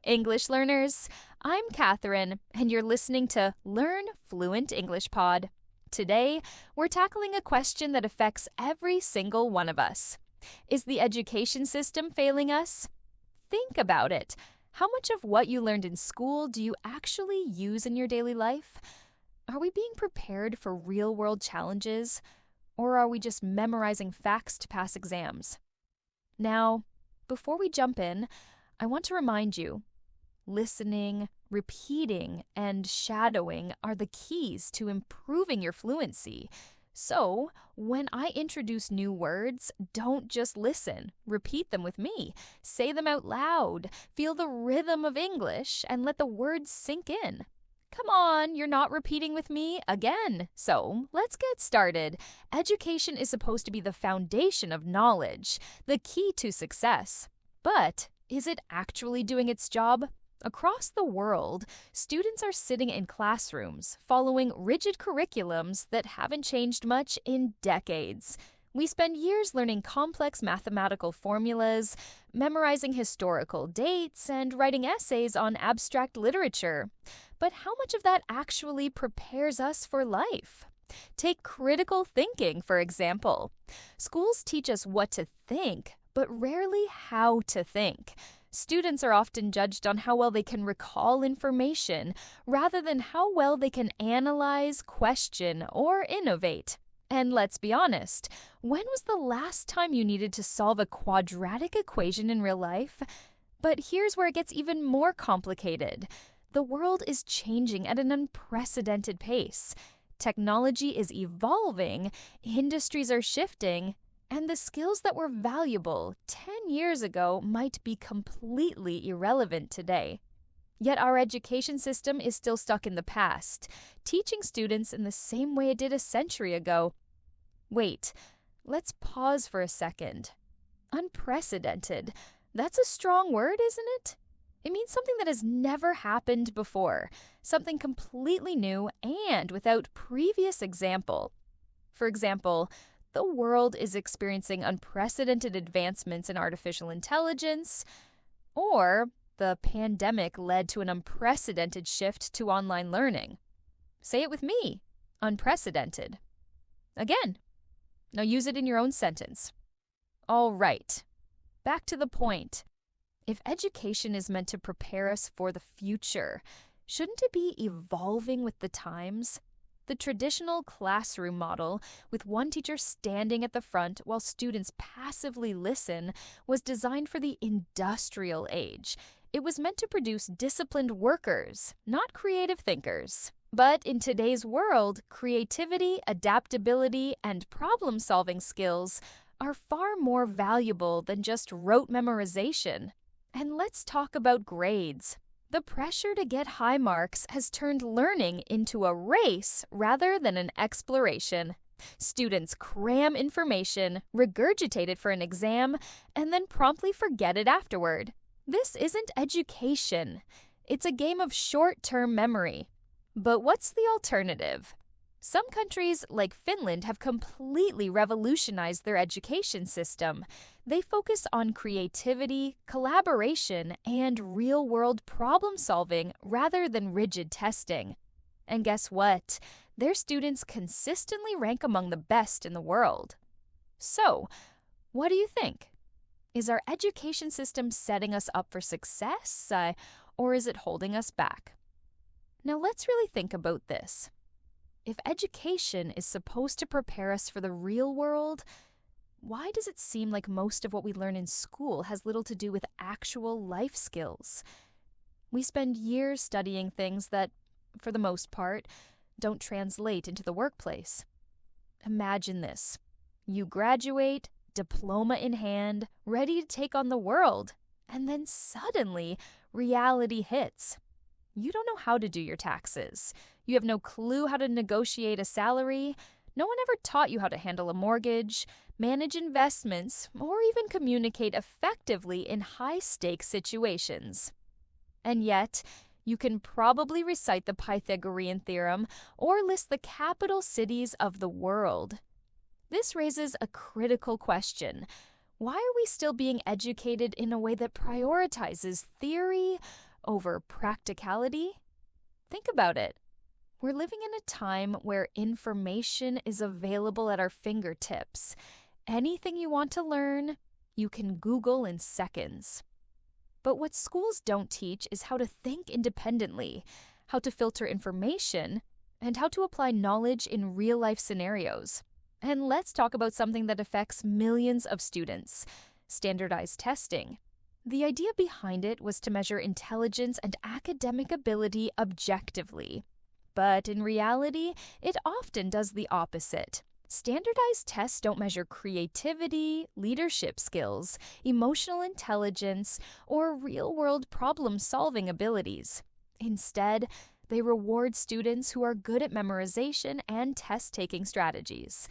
English learners. I'm Catherine, and you're listening to Learn Fluent English Pod. Today, we're tackling a question that affects every single one of us. Is the education system failing us? Think about it. How much of what you learned in school do you actually use in your daily life? Are we being prepared for real-world challenges? Or are we just memorizing facts to pass exams? Now, before we jump in, I want to remind you, listening, repeating, and shadowing are the keys to improving your fluency. So, when I introduce new words, don't just listen. Repeat them with me. Say them out loud. Feel the rhythm of English and let the words sink in. Come on, you're not repeating with me again. So, let's get started. Education is supposed to be the foundation of knowledge, the key to success. But is it actually doing its job? Across the world, students are sitting in classrooms, following rigid curriculums that haven't changed much in decades. We spend years learning complex mathematical formulas, memorizing historical dates, and writing essays on abstract literature. But how much of that actually prepares us for life? Take critical thinking, for example. Schools teach us what to think, but rarely how to think. Students are often judged on how well they can recall information, rather than how well they can analyze, question, or innovate. And let's be honest, when was the last time you needed to solve a quadratic equation in real life? But here's where it gets even more complicated. The world is changing at an unprecedented pace. Technology is evolving, industries are shifting, and the skills that were valuable 10 years ago might be completely irrelevant today. Yet our education system is still stuck in the past, teaching students in the same way it did a century ago. Wait, let's pause for a second. Unprecedented. That's a strong word, isn't it? It means something that has never happened before, something completely new and without previous example. For example, the world is experiencing unprecedented advancements in artificial intelligence, or the pandemic led to an unprecedented shift to online learning. Say it with me, unprecedented. Again. Now use it in your own sentence. All right, back to the point. If education is meant to prepare us for the future, shouldn't it be evolving with the times? The traditional classroom model, with one teacher standing at the front while students passively listen, was designed for the industrial age. It was meant to produce disciplined workers, not creative thinkers. But in today's world, creativity, adaptability, and problem-solving skills are far more valuable than just rote memorization. And let's talk about grades. The pressure to get high marks has turned learning into a race rather than an exploration. Students cram information, regurgitate it for an exam, and then promptly forget it afterward. This isn't education. It's a game of short-term memory. But what's the alternative? Some countries, like Finland, have completely revolutionized their education system. They focus on creativity, collaboration, and real-world problem-solving rather than rigid testing. And guess what? Their students consistently rank among the best in the world. So, what do you think? Is our education system setting us up for success, or is it holding us back? Now let's really think about this. If education is supposed to prepare us for the real world, why does it seem like most of what we learn in school has little to do with actual life skills? We spend years studying things that, for the most part, don't translate into the workplace. Imagine this. You graduate, diploma in hand, ready to take on the world, and then suddenly, reality hits. You don't know how to do your taxes. You have no clue how to negotiate a salary. No one ever taught you how to handle a mortgage, manage investments, or even communicate effectively in high-stakes situations. And yet, you can probably recite the Pythagorean theorem or list the capital cities of the world. This raises a critical question. Why are we still being educated in a way that prioritizes theory over practicality? Think about it. We're living in a time where information is available at our fingertips. Anything you want to learn, you can Google in seconds. But what schools don't teach is how to think independently, how to filter information, and how to apply knowledge in real-life scenarios. And let's talk about something that affects millions of students: standardized testing. The idea behind it was to measure intelligence and academic ability objectively. But in reality, it often does the opposite. Standardized tests don't measure creativity, leadership skills, emotional intelligence, or real-world problem-solving abilities. Instead, they reward students who are good at memorization and test-taking strategies.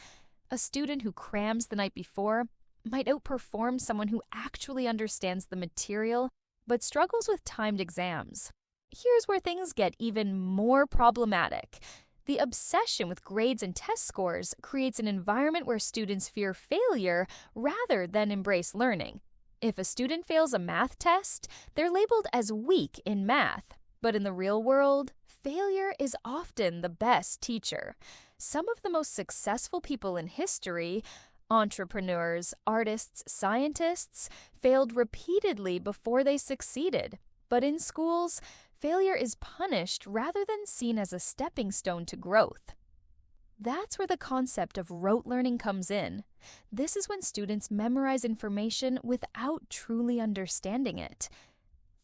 A student who crams the night before might outperform someone who actually understands the material but struggles with timed exams. Here's where things get even more problematic. The obsession with grades and test scores creates an environment where students fear failure rather than embrace learning. If a student fails a math test, they're labeled as weak in math. But in the real world, failure is often the best teacher. Some of the most successful people in history, entrepreneurs, artists, scientists, failed repeatedly before they succeeded. But in schools, failure is punished rather than seen as a stepping stone to growth. That's where the concept of rote learning comes in. This is when students memorize information without truly understanding it.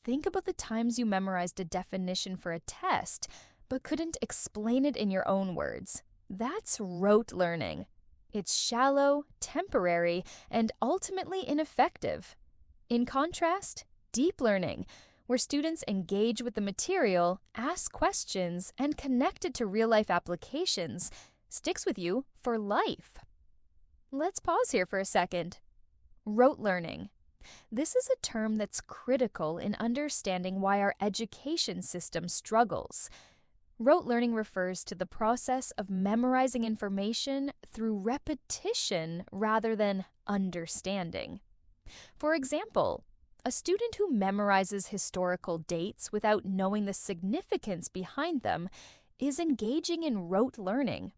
Think about the times you memorized a definition for a test, but couldn't explain it in your own words. That's rote learning. It's shallow, temporary, and ultimately ineffective. In contrast, deep learning, where students engage with the material, ask questions, and connect it to real-life applications, sticks with you for life. Let's pause here for a second. Rote learning. This is a term that's critical in understanding why our education system struggles. Rote learning refers to the process of memorizing information through repetition rather than understanding. For example, a student who memorizes historical dates without knowing the significance behind them is engaging in rote learning.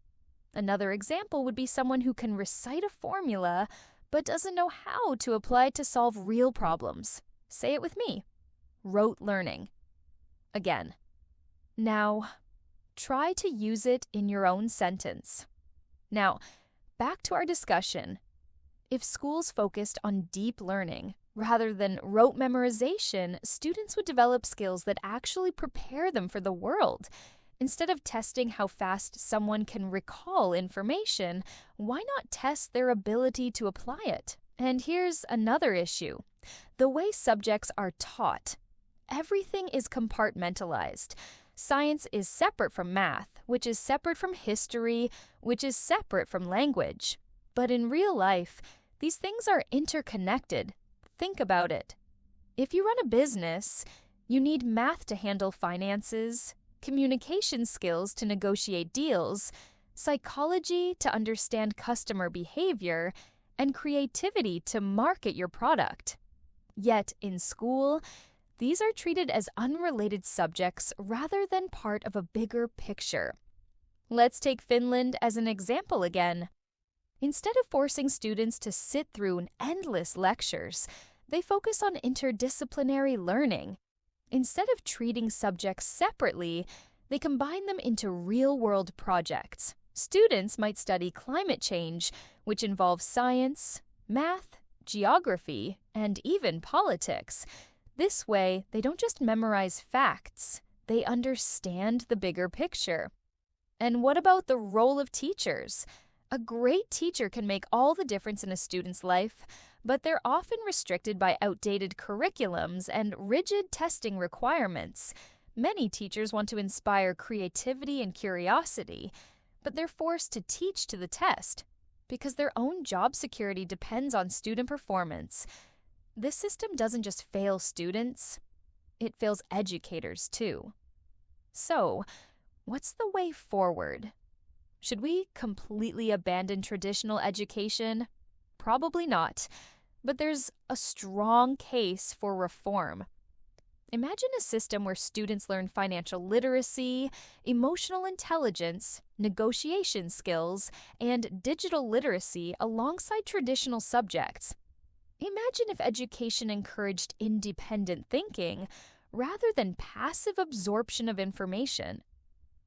Another example would be someone who can recite a formula but doesn't know how to apply it to solve real problems. Say it with me. Rote learning. Again. Now, try to use it in your own sentence. Now, back to our discussion. If schools focused on deep learning rather than rote memorization, students would develop skills that actually prepare them for the world. Instead of testing how fast someone can recall information, why not test their ability to apply it? And here's another issue. The way subjects are taught. Everything is compartmentalized. Science is separate from math, which is separate from history, which is separate from language. But in real life, these things are interconnected. Think about it. If you run a business, you need math to handle finances, communication skills to negotiate deals, psychology to understand customer behavior, and creativity to market your product. Yet in school, these are treated as unrelated subjects rather than part of a bigger picture. Let's take Finland as an example again. Instead of forcing students to sit through endless lectures, they focus on interdisciplinary learning. Instead of treating subjects separately, they combine them into real-world projects. Students might study climate change, which involves science, math, geography, and even politics. This way, they don't just memorize facts, they understand the bigger picture. And what about the role of teachers? A great teacher can make all the difference in a student's life, but they're often restricted by outdated curriculums and rigid testing requirements. Many teachers want to inspire creativity and curiosity, but they're forced to teach to the test because their own job security depends on student performance. This system doesn't just fail students, it fails educators too. So, what's the way forward? Should we completely abandon traditional education? Probably not, but there's a strong case for reform. Imagine a system where students learn financial literacy, emotional intelligence, negotiation skills, and digital literacy alongside traditional subjects. Imagine if education encouraged independent thinking rather than passive absorption of information.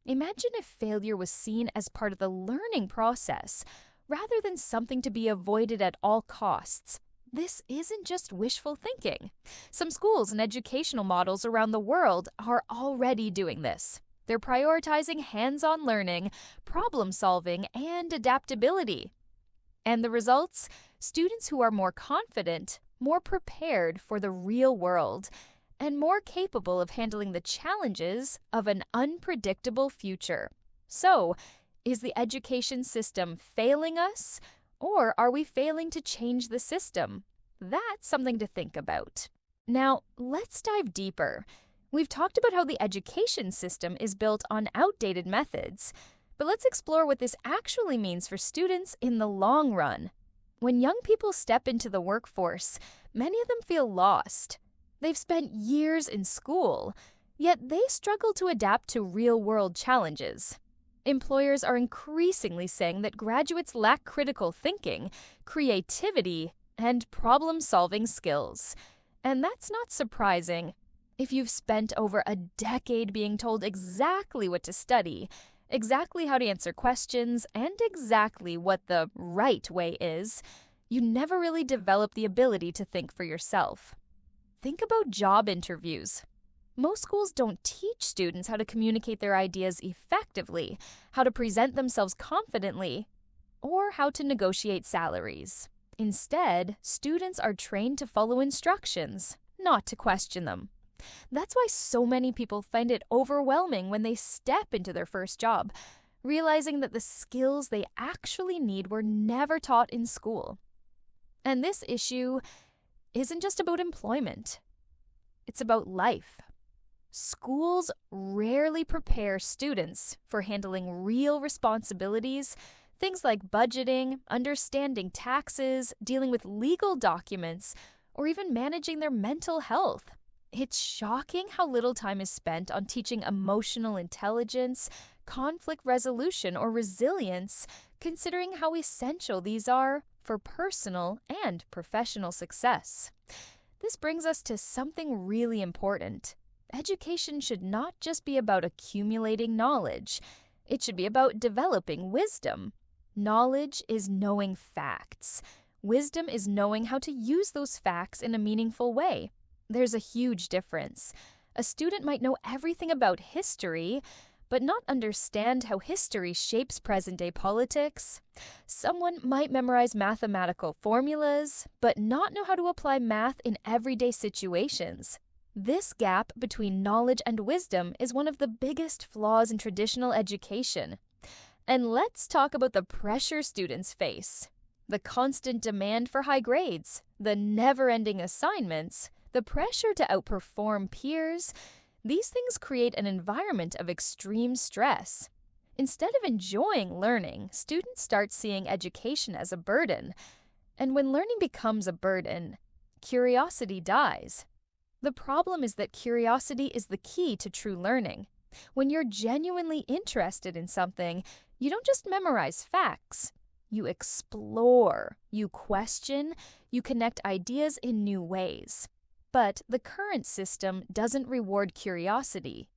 Imagine if failure was seen as part of the learning process rather than something to be avoided at all costs. This isn't just wishful thinking. Some schools and educational models around the world are already doing this. They're prioritizing hands-on learning, problem solving, and adaptability. And the results? Students who are more confident, more prepared for the real world, and more capable of handling the challenges of an unpredictable future. So, is the education system failing us, or are we failing to change the system? That's something to think about. Now, let's dive deeper. We've talked about how the education system is built on outdated methods, but let's explore what this actually means for students in the long run. When young people step into the workforce, many of them feel lost. They've spent years in school, yet they struggle to adapt to real-world challenges. Employers are increasingly saying that graduates lack critical thinking, creativity, and problem-solving skills. And that's not surprising. If you've spent over a decade being told exactly what to study, exactly how to answer questions, and exactly what the right way is, you never really develop the ability to think for yourself. Think about job interviews. Most schools don't teach students how to communicate their ideas effectively, how to present themselves confidently, or how to negotiate salaries. Instead, students are trained to follow instructions, not to question them. That's why so many people find it overwhelming when they step into their first job, realizing that the skills they actually need were never taught in school. And this issue isn't just about employment. It's about life. Schools rarely prepare students for handling real responsibilities, things like budgeting, understanding taxes, dealing with legal documents, or even managing their mental health. It's shocking how little time is spent on teaching emotional intelligence, conflict resolution, or resilience, considering how essential these are for personal and professional success. This brings us to something really important. Education should not just be about accumulating knowledge. It should be about developing wisdom. Knowledge is knowing facts. Wisdom is knowing how to use those facts in a meaningful way. There's a huge difference. A student might know everything about history, but not understand how history shapes present-day politics. Someone might memorize mathematical formulas, but not know how to apply math in everyday situations. This gap between knowledge and wisdom is one of the biggest flaws in traditional education. And let's talk about the pressure students face. The constant demand for high grades, the never-ending assignments, the pressure to outperform peers. These things create an environment of extreme stress. Instead of enjoying learning, students start seeing education as a burden. And when learning becomes a burden, curiosity dies. The problem is that curiosity is the key to true learning. When you're genuinely interested in something, you don't just memorize facts. You explore, you question, you connect ideas in new ways. But the current system doesn't reward curiosity.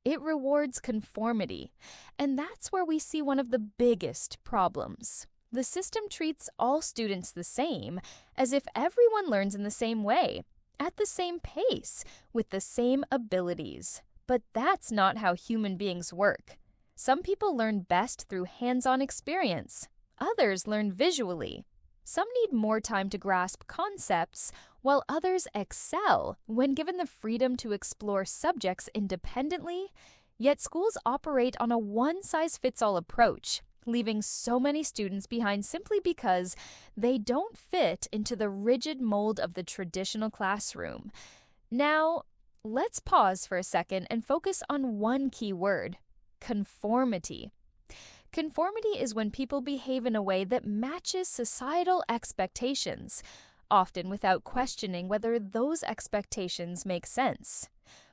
It rewards conformity. And that's where we see one of the biggest problems. The system treats all students the same, as if everyone learns in the same way, at the same pace, with the same abilities. But that's not how human beings work. Some people learn best through hands-on experience. Others learn visually. Some need more time to grasp concepts, while others excel when given the freedom to explore subjects independently. Yet schools operate on a one-size-fits-all approach, leaving so many students behind simply because they don't fit into the rigid mold of the traditional classroom. Now, let's pause for a second and focus on one key word: conformity. Conformity is when people behave in a way that matches societal expectations, often without questioning whether those expectations make sense.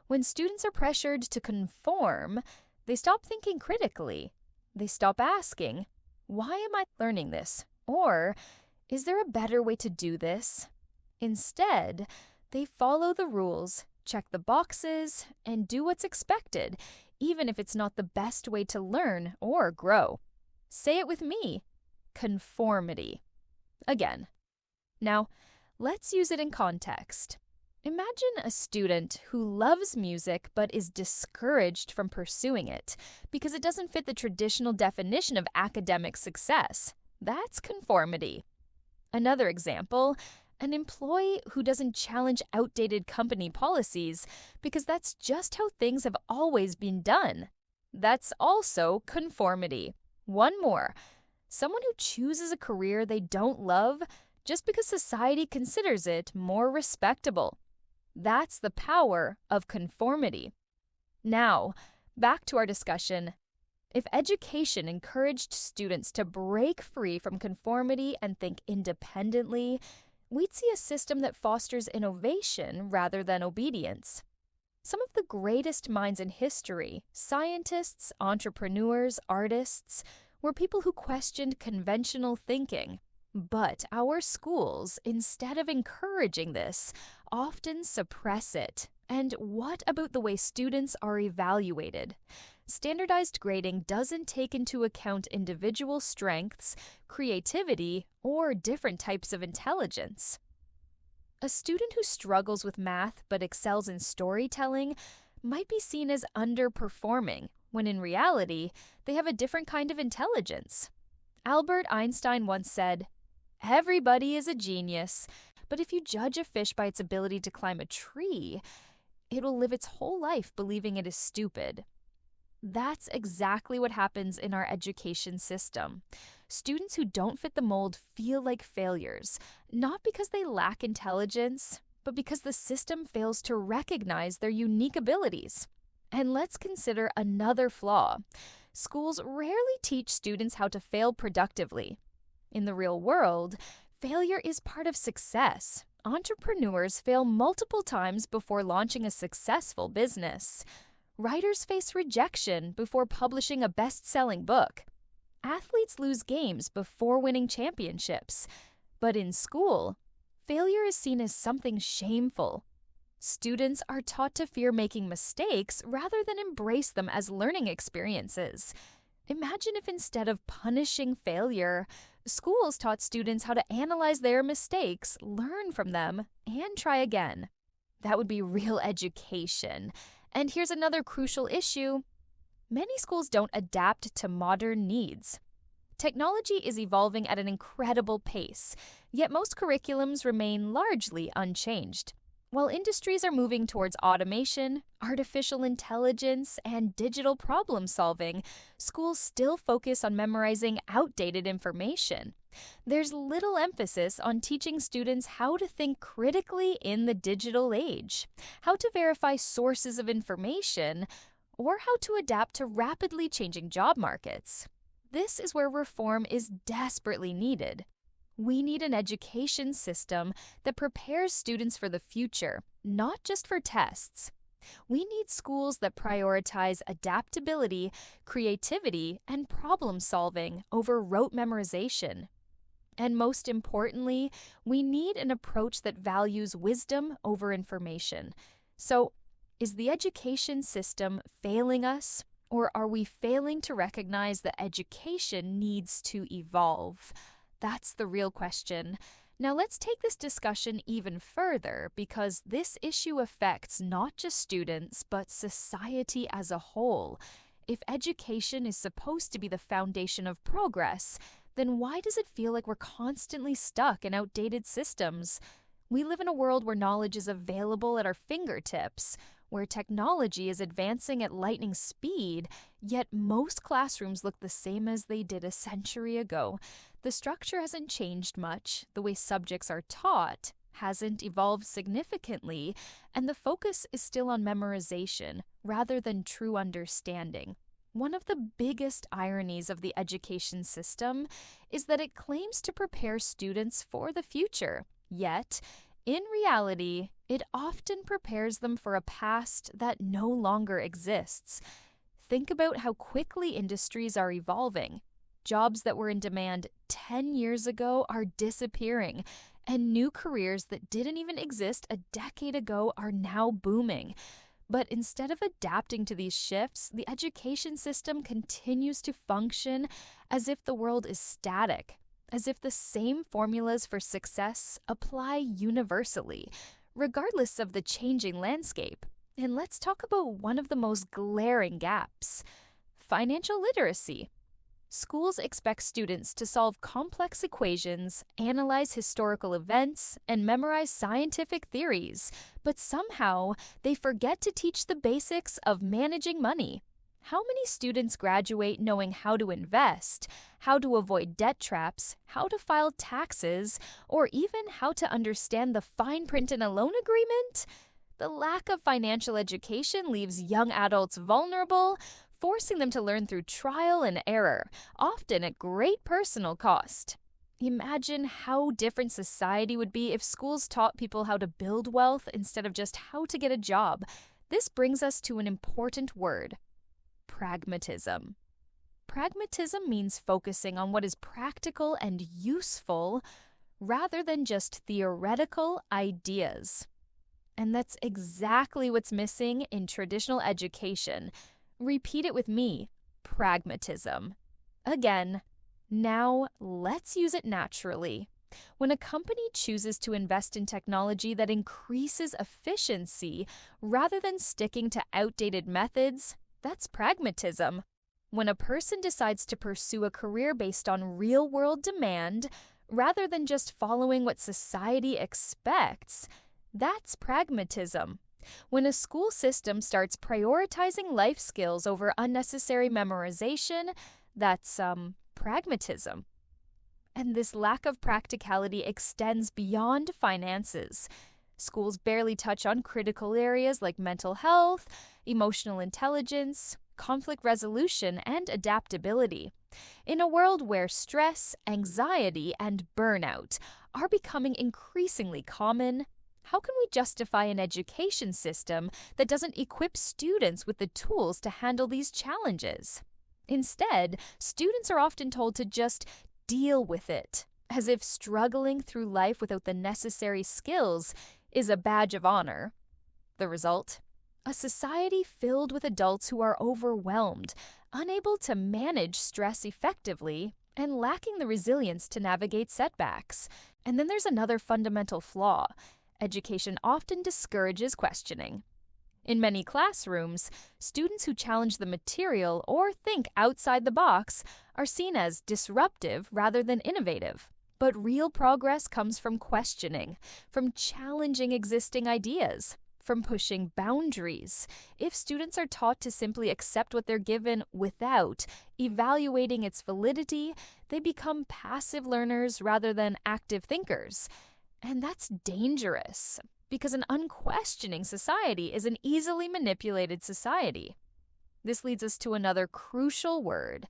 When students are pressured to conform, they stop thinking critically. They stop asking, "Why am I learning this?" Or, "Is there a better way to do this?" Instead, they follow the rules, check the boxes, and do what's expected, even if it's not the best way to learn or grow. Say it with me: conformity. Again. Now, let's use it in context. Imagine a student who loves music but is discouraged from pursuing it because it doesn't fit the traditional definition of academic success. That's conformity. Another example: an employee who doesn't challenge outdated company policies because that's just how things have always been done. That's also conformity. One more: someone who chooses a career they don't love just because society considers it more respectable. That's the power of conformity. Now, back to our discussion. If education encouraged students to break free from conformity and think independently, we'd see a system that fosters innovation rather than obedience. Some of the greatest minds in history, scientists, entrepreneurs, artists, were people who questioned conventional thinking. But our schools, instead of encouraging this, often suppress it. And what about the way students are evaluated? Standardized grading doesn't take into account individual strengths, creativity, or different types of intelligence. A student who struggles with math but excels in storytelling might be seen as underperforming, when in reality, they have a different kind of intelligence. Albert Einstein once said, "Everybody is a genius, but if you judge a fish by its ability to climb a tree, it will live its whole life believing it is stupid." That's exactly what happens in our education system. Students who don't fit the mold feel like failures, not because they lack intelligence, but because the system fails to recognize their unique abilities. And let's consider another flaw. Schools rarely teach students how to fail productively. In the real world, failure is part of success. Entrepreneurs fail multiple times before launching a successful business. Writers face rejection before publishing a best-selling book. Athletes lose games before winning championships. But in school, failure is seen as something shameful. Students are taught to fear making mistakes rather than embrace them as learning experiences. Imagine if instead of punishing failure, schools taught students how to analyze their mistakes, learn from them, and try again. That would be real education. And here's another crucial issue. Many schools don't adapt to modern needs. Technology is evolving at an incredible pace, yet most curriculums remain largely unchanged. While industries are moving towards automation, artificial intelligence, and digital problem solving, schools still focus on memorizing outdated information. There's little emphasis on teaching students how to think critically in the digital age, how to verify sources of information, or how to adapt to rapidly changing job markets. This is where reform is desperately needed. We need an education system that prepares students for the future, not just for tests. We need schools that prioritize adaptability, creativity, and problem solving over rote memorization. And most importantly, we need an approach that values wisdom over information. So, is the education system failing us, or are we failing to recognize that education needs to evolve? That's the real question. Now let's take this discussion even further because this issue affects not just students, but society as a whole. If education is supposed to be the foundation of progress, then why does it feel like we're constantly stuck in outdated systems? We live in a world where knowledge is available at our fingertips, where technology is advancing at lightning speed, yet most classrooms look the same as they did a century ago. The structure hasn't changed much, the way subjects are taught hasn't evolved significantly, and the focus is still on memorization rather than true understanding. One of the biggest ironies of the education system is that it claims to prepare students for the future, Yet, in reality, it often prepares them for a past that no longer exists. Think about how quickly industries are evolving. Jobs that were in demand 10 years ago are disappearing, and new careers that didn't even exist a decade ago are now booming. But instead of adapting to these shifts, the education system continues to function as if the world is static, as if the same formulas for success apply universally, regardless of the changing landscape. And let's talk about one of the most glaring gaps: financial literacy. Schools expect students to solve complex equations, analyze historical events, and memorize scientific theories, but somehow they forget to teach the basics of managing money. How many students graduate knowing how to invest, how to avoid debt traps, how to file taxes, or even how to understand the fine print in a loan agreement? The lack of financial education leaves young adults vulnerable, forcing them to learn through trial and error, often at great personal cost. Imagine how different society would be if schools taught people how to build wealth instead of just how to get a job. This brings us to an important word: pragmatism. Pragmatism means focusing on what is practical and useful rather than just theoretical ideas. And that's exactly what's missing in traditional education. Repeat it with me: pragmatism. Again, now let's use it naturally. When a company chooses to invest in technology that increases efficiency rather than sticking to outdated methods, that's pragmatism. When a person decides to pursue a career based on real-world demand rather than just following what society expects, that's pragmatism. When a school system starts prioritizing life skills over unnecessary memorization, that's pragmatism. And this lack of practicality extends beyond finances. Schools barely touch on critical areas like mental health, emotional intelligence, conflict resolution, and adaptability. In a world where stress, anxiety, and burnout are becoming increasingly common, how can we justify an education system that doesn't equip students with the tools to handle these challenges? Instead, students are often told to just deal with it, as if struggling through life without the necessary skills is a badge of honor. The result? A society filled with adults who are overwhelmed, unable to manage stress effectively, and lacking the resilience to navigate setbacks. And then there's another fundamental flaw: education often discourages questioning. In many classrooms, students who challenge the material or think outside the box are seen as disruptive rather than innovative. But real progress comes from questioning, from challenging existing ideas, from pushing boundaries. If students are taught to simply accept what they're given without evaluating its validity, they become passive learners rather than active thinkers. And that's dangerous, because an unquestioning society is an easily manipulated society. This leads us to another crucial word: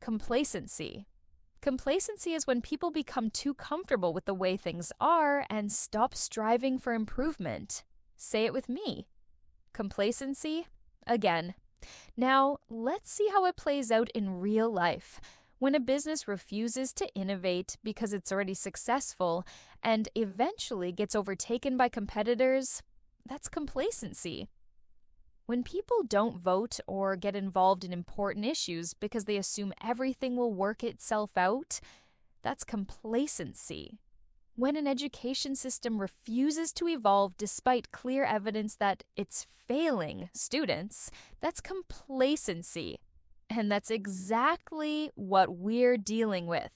complacency. Complacency is when people become too comfortable with the way things are and stop striving for improvement. Say it with me: complacency. Again. Now, let's see how it plays out in real life. When a business refuses to innovate because it's already successful and eventually gets overtaken by competitors, that's complacency. When people don't vote or get involved in important issues because they assume everything will work itself out, that's complacency. When an education system refuses to evolve despite clear evidence that it's failing students, that's complacency. And that's exactly what we're dealing with.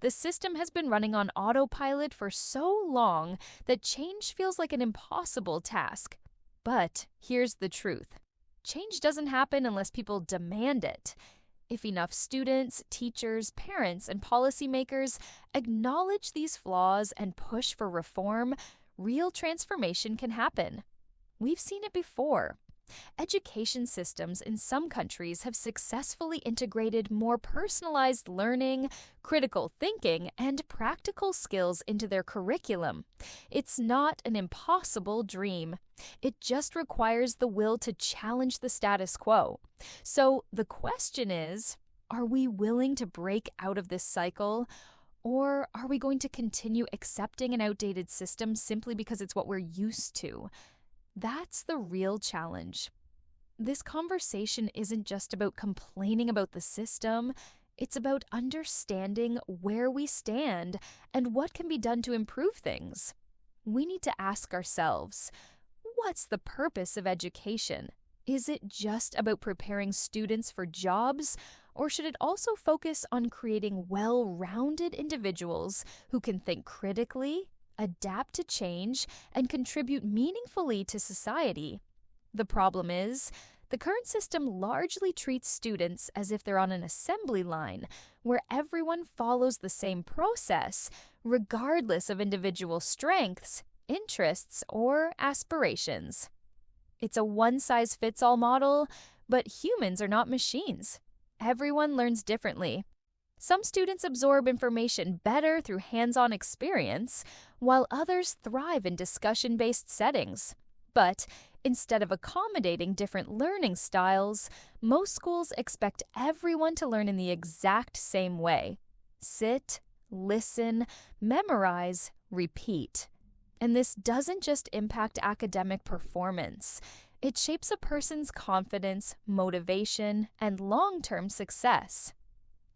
The system has been running on autopilot for so long that change feels like an impossible task. But here's the truth: change doesn't happen unless people demand it. If enough students, teachers, parents, and policymakers acknowledge these flaws and push for reform, real transformation can happen. We've seen it before. Education systems in some countries have successfully integrated more personalized learning, critical thinking, and practical skills into their curriculum. It's not an impossible dream. It just requires the will to challenge the status quo. So the question is, are we willing to break out of this cycle? Or are we going to continue accepting an outdated system simply because it's what we're used to? That's the real challenge. This conversation isn't just about complaining about the system, it's about understanding where we stand and what can be done to improve things. We need to ask ourselves, what's the purpose of education? Is it just about preparing students for jobs, or should it also focus on creating well-rounded individuals who can think critically, adapt to change, and contribute meaningfully to society? The problem is, the current system largely treats students as if they're on an assembly line, where everyone follows the same process, regardless of individual strengths, interests, or aspirations. It's a one-size-fits-all model, but humans are not machines. Everyone learns differently. Some students absorb information better through hands-on experience, while others thrive in discussion-based settings. But instead of accommodating different learning styles, most schools expect everyone to learn in the exact same way. Sit, listen, memorize, repeat. And this doesn't just impact academic performance. It shapes a person's confidence, motivation, and long-term success.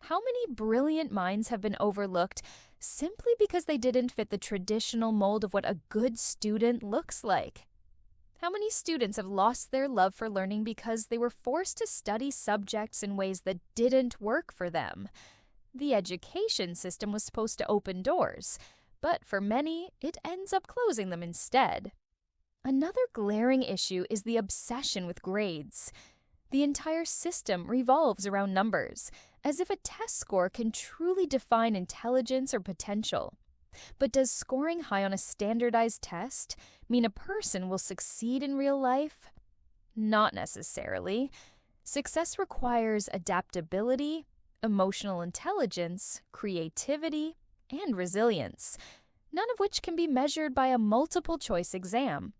How many brilliant minds have been overlooked simply because they didn't fit the traditional mold of what a good student looks like? How many students have lost their love for learning because they were forced to study subjects in ways that didn't work for them? The education system was supposed to open doors, but for many, it ends up closing them instead. Another glaring issue is the obsession with grades. The entire system revolves around numbers, as if a test score can truly define intelligence or potential. But does scoring high on a standardized test mean a person will succeed in real life? Not necessarily. Success requires adaptability, emotional intelligence, creativity, and resilience, none of which can be measured by a multiple-choice exam.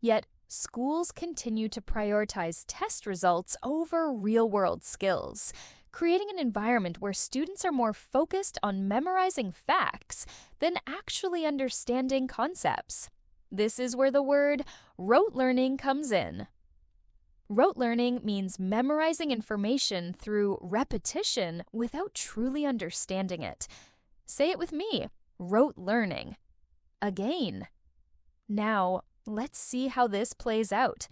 Yet, schools continue to prioritize test results over real-world skills, creating an environment where students are more focused on memorizing facts than actually understanding concepts. This is where the word rote learning comes in. Rote learning means memorizing information through repetition without truly understanding it. Say it with me, rote learning. Again. Now, let's see how this plays out.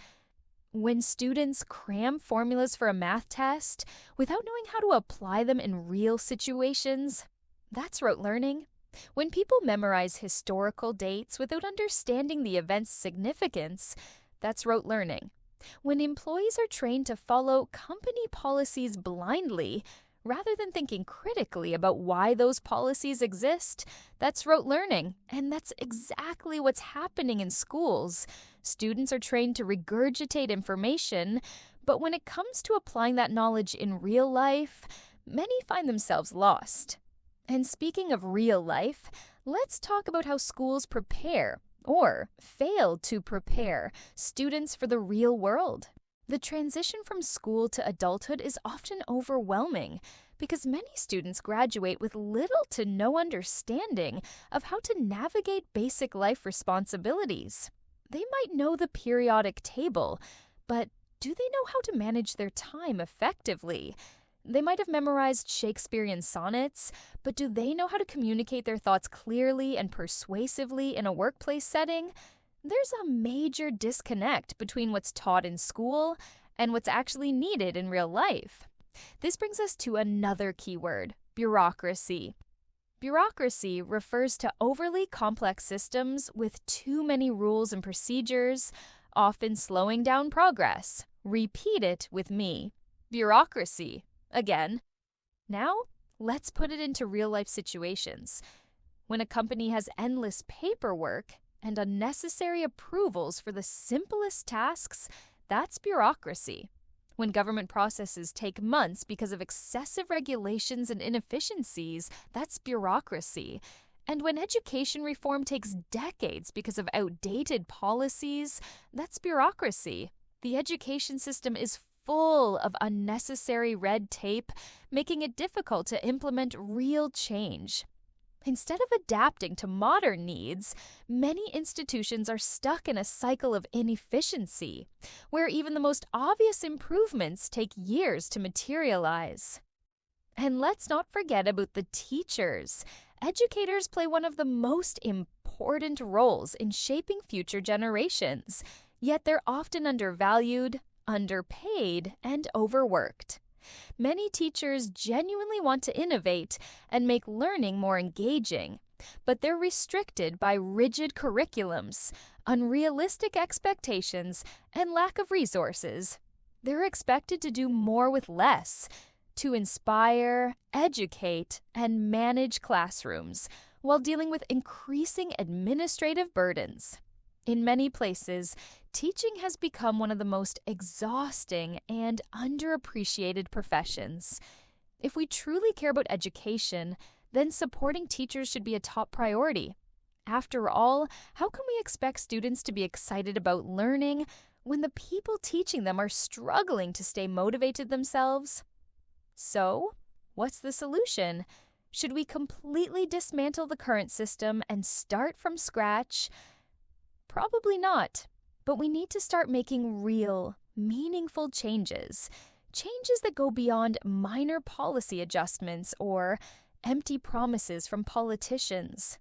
When students cram formulas for a math test without knowing how to apply them in real situations, that's rote learning. When people memorize historical dates without understanding the event's significance, that's rote learning. When employees are trained to follow company policies blindly, rather than thinking critically about why those policies exist, that's rote learning, and that's exactly what's happening in schools. Students are trained to regurgitate information, but when it comes to applying that knowledge in real life, many find themselves lost. And speaking of real life, let's talk about how schools prepare, or fail to prepare, students for the real world. The transition from school to adulthood is often overwhelming because many students graduate with little to no understanding of how to navigate basic life responsibilities. They might know the periodic table, but do they know how to manage their time effectively? They might have memorized Shakespearean sonnets, but do they know how to communicate their thoughts clearly and persuasively in a workplace setting? There's a major disconnect between what's taught in school and what's actually needed in real life. This brings us to another keyword, bureaucracy. Bureaucracy refers to overly complex systems with too many rules and procedures, often slowing down progress. Repeat it with me. Bureaucracy. Again. Now, let's put it into real-life situations. When a company has endless paperwork and unnecessary approvals for the simplest tasks, That's bureaucracy. When government processes take months because of excessive regulations and inefficiencies, that's bureaucracy. And when education reform takes decades because of outdated policies, that's bureaucracy. The education system is full of unnecessary red tape, making it difficult to implement real change. Instead of adapting to modern needs, many institutions are stuck in a cycle of inefficiency, where even the most obvious improvements take years to materialize. And let's not forget about the teachers. Educators play one of the most important roles in shaping future generations, yet they're often undervalued, underpaid, and overworked. Many teachers genuinely want to innovate and make learning more engaging, but they're restricted by rigid curriculums, unrealistic expectations, and lack of resources. They're expected to do more with less, to inspire, educate, and manage classrooms, while dealing with increasing administrative burdens. In many places, teaching has become one of the most exhausting and underappreciated professions. If we truly care about education, then supporting teachers should be a top priority. After all, how can we expect students to be excited about learning when the people teaching them are struggling to stay motivated themselves? So, what's the solution? Should we completely dismantle the current system and start from scratch? Probably not, but we need to start making real, meaningful changes. Changes that go beyond minor policy adjustments or empty promises from politicians.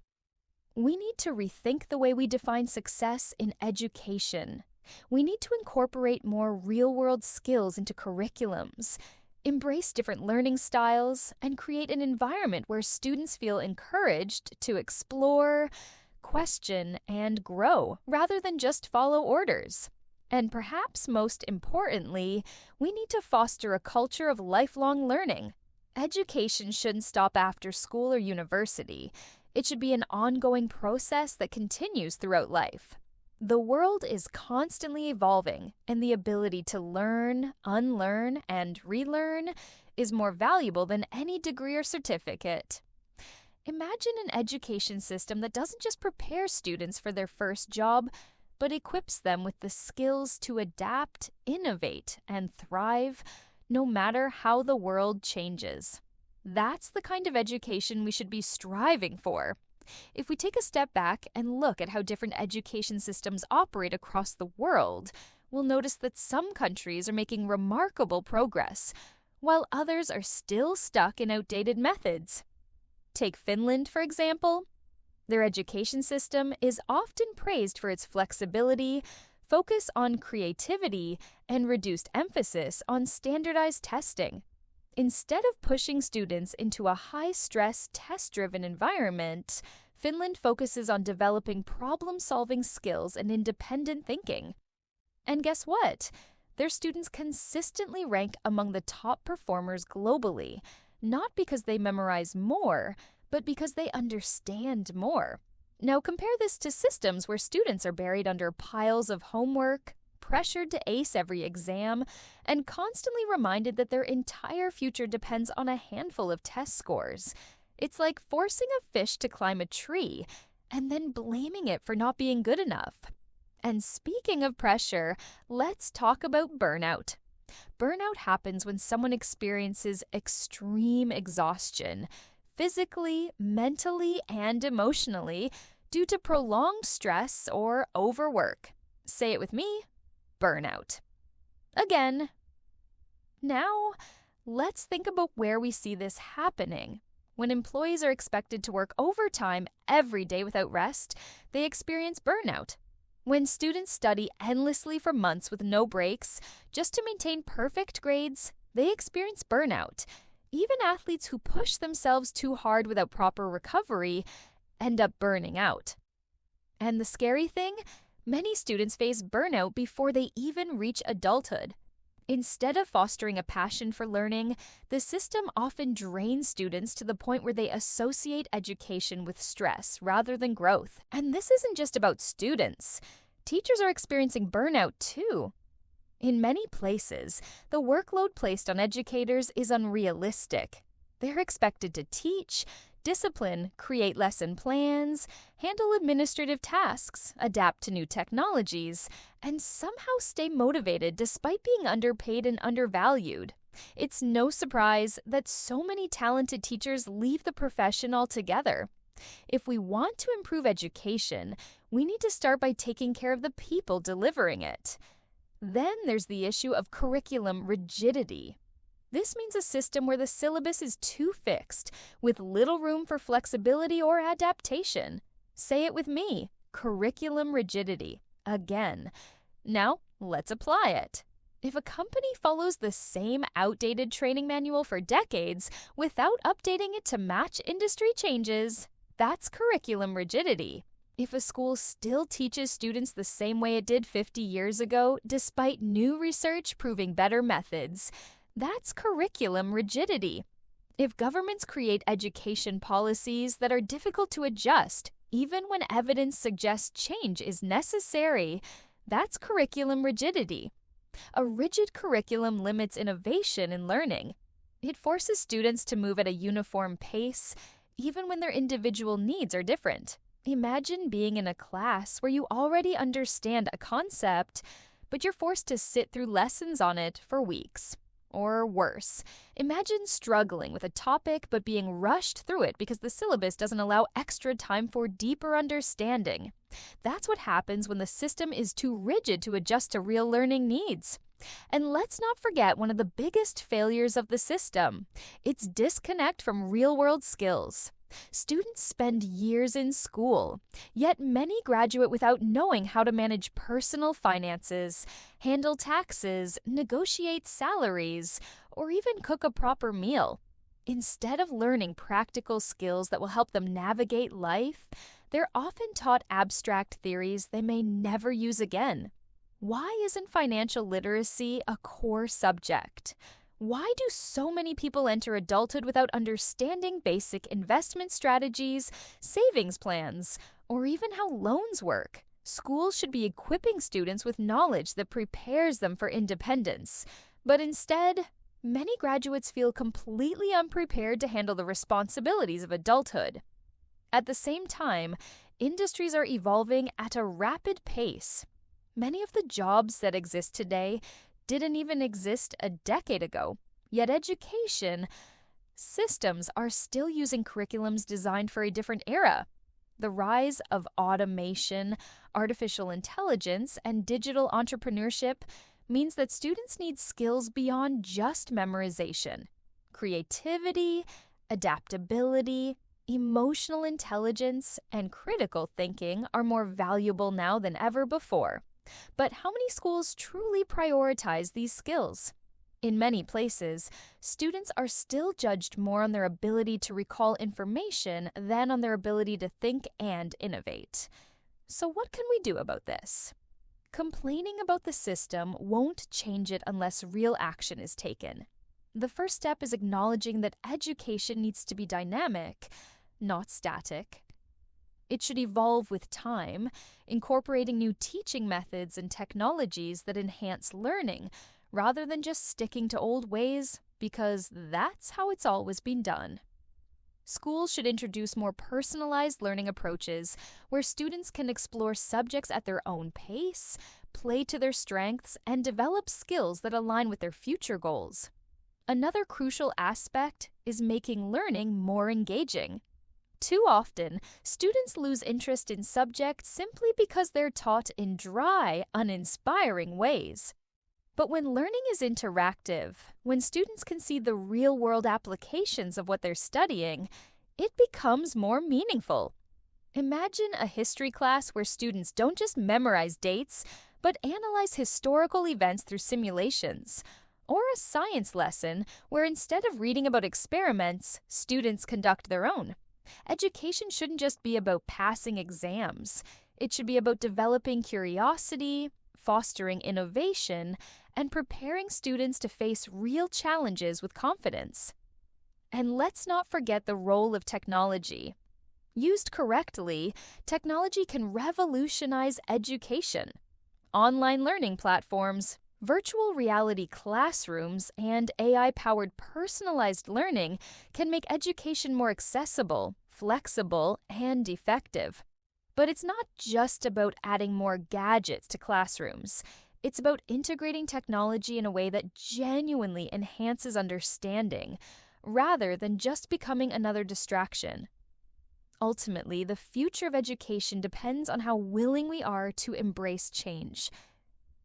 We need to rethink the way we define success in education. We need to incorporate more real-world skills into curriculums, embrace different learning styles, and create an environment where students feel encouraged to explore, question, and grow, rather than just follow orders. And perhaps most importantly, we need to foster a culture of lifelong learning. Education shouldn't stop after school or university. It should be an ongoing process that continues throughout life. The world is constantly evolving, and the ability to learn, unlearn, and relearn is more valuable than any degree or certificate. Imagine an education system that doesn't just prepare students for their first job, but equips them with the skills to adapt, innovate, and thrive, no matter how the world changes. That's the kind of education we should be striving for. If we take a step back and look at how different education systems operate across the world, we'll notice that some countries are making remarkable progress, while others are still stuck in outdated methods. Take Finland, for example. Their education system is often praised for its flexibility, focus on creativity, and reduced emphasis on standardized testing. Instead of pushing students into a high-stress, test-driven environment, Finland focuses on developing problem-solving skills and independent thinking. And guess what? Their students consistently rank among the top performers globally, not because they memorize more, but because they understand more. Now compare this to systems where students are buried under piles of homework, pressured to ace every exam, and constantly reminded that their entire future depends on a handful of test scores. It's like forcing a fish to climb a tree and then blaming it for not being good enough. And speaking of pressure, let's talk about burnout. Burnout happens when someone experiences extreme exhaustion, physically, mentally, and emotionally, due to prolonged stress or overwork. Say it with me: burnout. Again. Now, let's think about where we see this happening. When employees are expected to work overtime every day without rest, they experience burnout. When students study endlessly for months with no breaks just to maintain perfect grades, they experience burnout. Even athletes who push themselves too hard without proper recovery end up burning out. And the scary thing? Many students face burnout before they even reach adulthood. Instead of fostering a passion for learning, the system often drains students to the point where they associate education with stress rather than growth. And this isn't just about students. Teachers are experiencing burnout too. In many places, the workload placed on educators is unrealistic. They're expected to teach, discipline, create lesson plans, handle administrative tasks, adapt to new technologies, and somehow stay motivated despite being underpaid and undervalued. It's no surprise that so many talented teachers leave the profession altogether. If we want to improve education, we need to start by taking care of the people delivering it. Then there's the issue of curriculum rigidity. This means a system where the syllabus is too fixed, with little room for flexibility or adaptation. Say it with me, curriculum rigidity. Again. Now, let's apply it. If a company follows the same outdated training manual for decades without updating it to match industry changes, that's curriculum rigidity. If a school still teaches students the same way it did 50 years ago, despite new research proving better methods, that's curriculum rigidity. If governments create education policies that are difficult to adjust, even when evidence suggests change is necessary, that's curriculum rigidity. A rigid curriculum limits innovation in learning. It forces students to move at a uniform pace, even when their individual needs are different. Imagine being in a class where you already understand a concept, but you're forced to sit through lessons on it for weeks. Or worse, imagine struggling with a topic but being rushed through it because the syllabus doesn't allow extra time for deeper understanding. That's what happens when the system is too rigid to adjust to real learning needs. And let's not forget one of the biggest failures of the system. Its disconnect from real-world skills. Students spend years in school, yet many graduate without knowing how to manage personal finances, handle taxes, negotiate salaries, or even cook a proper meal. Instead of learning practical skills that will help them navigate life, they're often taught abstract theories they may never use again. Why isn't financial literacy a core subject? Why do so many people enter adulthood without understanding basic investment strategies, savings plans, or even how loans work? Schools should be equipping students with knowledge that prepares them for independence. But instead, many graduates feel completely unprepared to handle the responsibilities of adulthood. At the same time, industries are evolving at a rapid pace. Many of the jobs that exist today didn't even exist a decade ago, yet education systems are still using curriculums designed for a different era. The rise of automation, artificial intelligence, and digital entrepreneurship means that students need skills beyond just memorization. Creativity, adaptability, emotional intelligence, and critical thinking are more valuable now than ever before. But how many schools truly prioritize these skills? In many places, students are still judged more on their ability to recall information than on their ability to think and innovate. So what can we do about this? Complaining about the system won't change it unless real action is taken. The first step is acknowledging that education needs to be dynamic, not static. It should evolve with time, incorporating new teaching methods and technologies that enhance learning, rather than just sticking to old ways, because that's how it's always been done. Schools should introduce more personalized learning approaches where students can explore subjects at their own pace, play to their strengths, and develop skills that align with their future goals. Another crucial aspect is making learning more engaging. Too often, students lose interest in subjects simply because they're taught in dry, uninspiring ways. But when learning is interactive, when students can see the real-world applications of what they're studying, it becomes more meaningful. Imagine a history class where students don't just memorize dates, but analyze historical events through simulations. Or a science lesson where instead of reading about experiments, students conduct their own. Education shouldn't just be about passing exams. It should be about developing curiosity, fostering innovation, and preparing students to face real challenges with confidence. And let's not forget the role of technology. Used correctly, technology can revolutionize education. Online learning platforms, Virtual reality classrooms and AI-powered personalized learning can make education more accessible, flexible, and effective. But it's not just about adding more gadgets to classrooms. It's about integrating technology in a way that genuinely enhances understanding, rather than just becoming another distraction. Ultimately, the future of education depends on how willing we are to embrace change.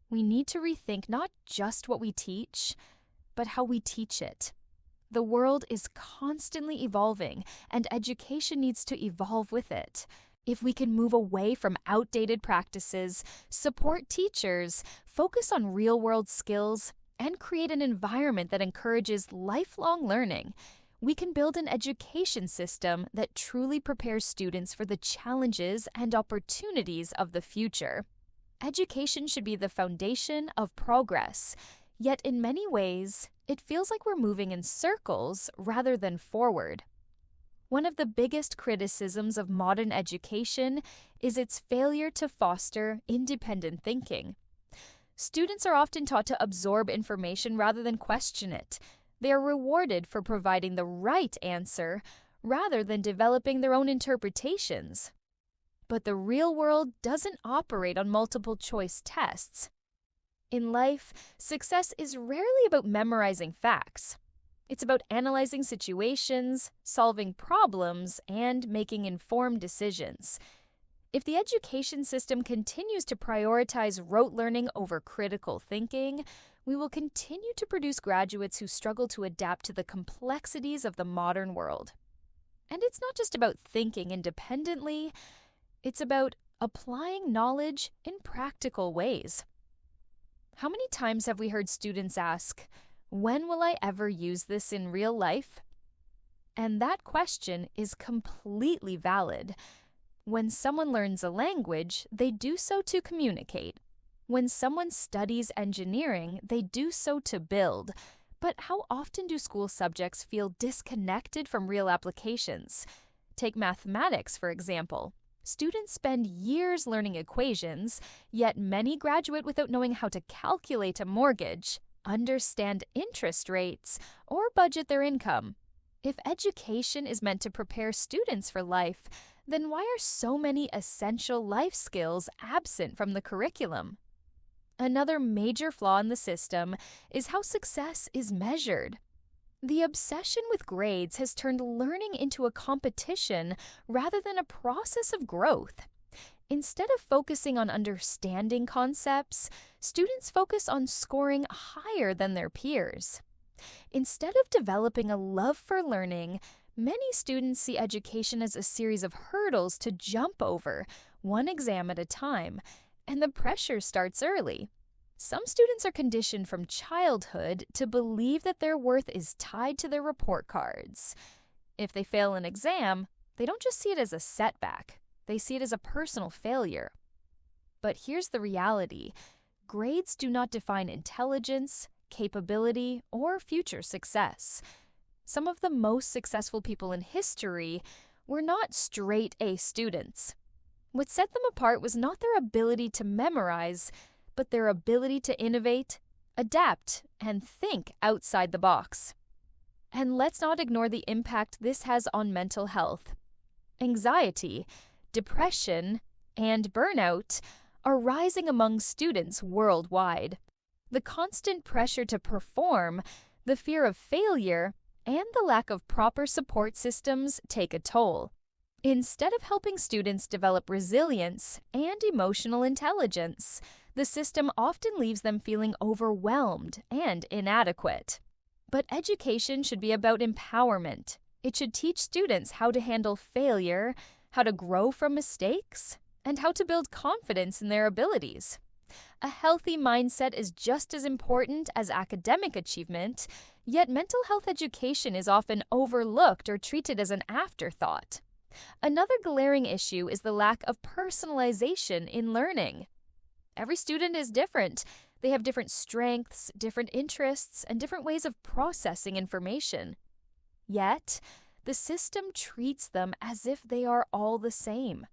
We need to rethink not just what we teach, but how we teach it. The world is constantly evolving, and education needs to evolve with it. If we can move away from outdated practices, support teachers, focus on real-world skills, and create an environment that encourages lifelong learning, we can build an education system that truly prepares students for the challenges and opportunities of the future. Education should be the foundation of progress, yet in many ways, it feels like we're moving in circles rather than forward. One of the biggest criticisms of modern education is its failure to foster independent thinking. Students are often taught to absorb information rather than question it. They are rewarded for providing the right answer rather than developing their own interpretations. But the real world doesn't operate on multiple choice tests. In life, success is rarely about memorizing facts. It's about analyzing situations, solving problems, and making informed decisions. If the education system continues to prioritize rote learning over critical thinking, we will continue to produce graduates who struggle to adapt to the complexities of the modern world. And it's not just about thinking independently. It's about applying knowledge in practical ways. How many times have we heard students ask, "When will I ever use this in real life?" And that question is completely valid. When someone learns a language, they do so to communicate. When someone studies engineering, they do so to build. But how often do school subjects feel disconnected from real applications? Take mathematics, for example. Students spend years learning equations, yet many graduate without knowing how to calculate a mortgage, understand interest rates, or budget their income. If education is meant to prepare students for life, then why are so many essential life skills absent from the curriculum? Another major flaw in the system is how success is measured. The obsession with grades has turned learning into a competition rather than a process of growth. Instead of focusing on understanding concepts, students focus on scoring higher than their peers. Instead of developing a love for learning, many students see education as a series of hurdles to jump over, one exam at a time, and the pressure starts early. Some students are conditioned from childhood to believe that their worth is tied to their report cards. If they fail an exam, they don't just see it as a setback, they see it as a personal failure. But here's the reality: grades do not define intelligence, capability, or future success. Some of the most successful people in history were not straight A students. What set them apart was not their ability to memorize, but their ability to innovate, adapt, and think outside the box. And let's not ignore the impact this has on mental health. Anxiety, depression, and burnout are rising among students worldwide. The constant pressure to perform, the fear of failure, and the lack of proper support systems take a toll. Instead of helping students develop resilience and emotional intelligence, the system often leaves them feeling overwhelmed and inadequate. But education should be about empowerment. It should teach students how to handle failure, how to grow from mistakes, and how to build confidence in their abilities. A healthy mindset is just as important as academic achievement, yet mental health education is often overlooked or treated as an afterthought. Another glaring issue is the lack of personalization in learning. Every student is different. They have different strengths, different interests, and different ways of processing information. Yet, the system treats them as if they are all the same.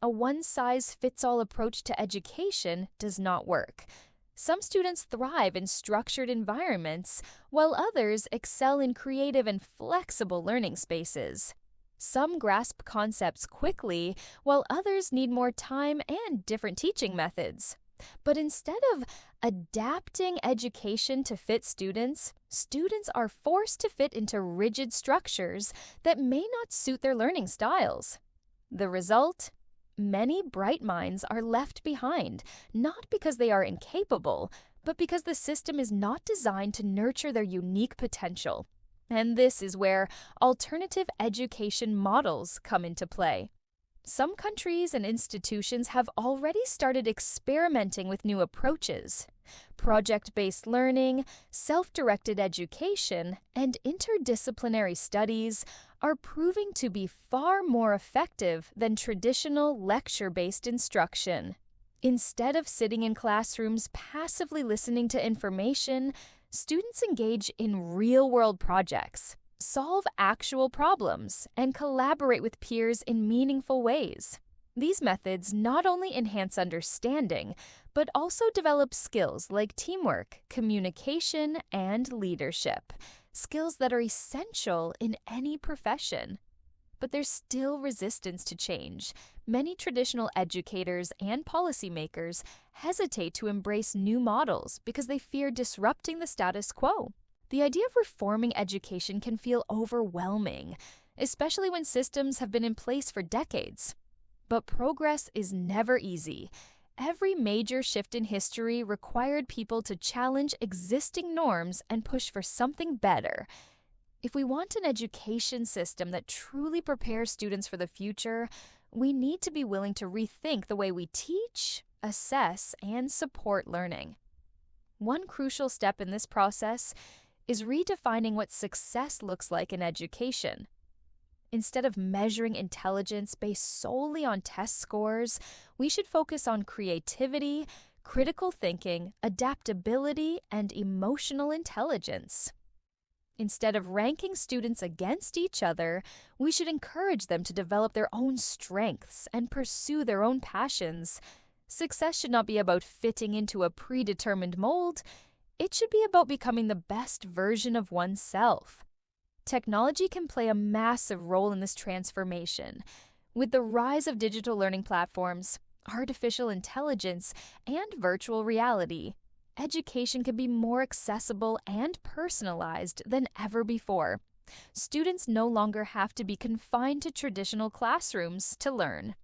A one-size-fits-all approach to education does not work. Some students thrive in structured environments, while others excel in creative and flexible learning spaces. Some grasp concepts quickly, while others need more time and different teaching methods. But instead of adapting education to fit students, students are forced to fit into rigid structures that may not suit their learning styles. The result? Many bright minds are left behind, not because they are incapable, but because the system is not designed to nurture their unique potential. And this is where alternative education models come into play. Some countries and institutions have already started experimenting with new approaches. Project-based learning, self-directed education, and interdisciplinary studies are proving to be far more effective than traditional lecture-based instruction. Instead of sitting in classrooms passively listening to information, students engage in real-world projects, solve actual problems, and collaborate with peers in meaningful ways. These methods not only enhance understanding, but also develop skills like teamwork, communication, and leadership, skills that are essential in any profession. But there's still resistance to change. Many traditional educators and policymakers hesitate to embrace new models because they fear disrupting the status quo. The idea of reforming education can feel overwhelming, especially when systems have been in place for decades. But progress is never easy. Every major shift in history required people to challenge existing norms and push for something better. If we want an education system that truly prepares students for the future, we need to be willing to rethink the way we teach, assess, and support learning. One crucial step in this process is redefining what success looks like in education. Instead of measuring intelligence based solely on test scores, we should focus on creativity, critical thinking, adaptability, and emotional intelligence. Instead of ranking students against each other, we should encourage them to develop their own strengths and pursue their own passions. Success should not be about fitting into a predetermined mold. It should be about becoming the best version of oneself. Technology can play a massive role in this transformation. With the rise of digital learning platforms, artificial intelligence, and virtual reality, education can be more accessible and personalized than ever before. Students no longer have to be confined to traditional classrooms to learn.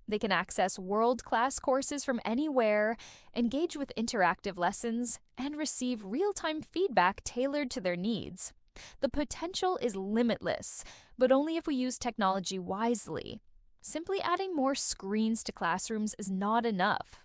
They can access world-class courses from anywhere, engage with interactive lessons, and receive real-time feedback tailored to their needs. The potential is limitless, but only if we use technology wisely. Simply adding more screens to classrooms is not enough.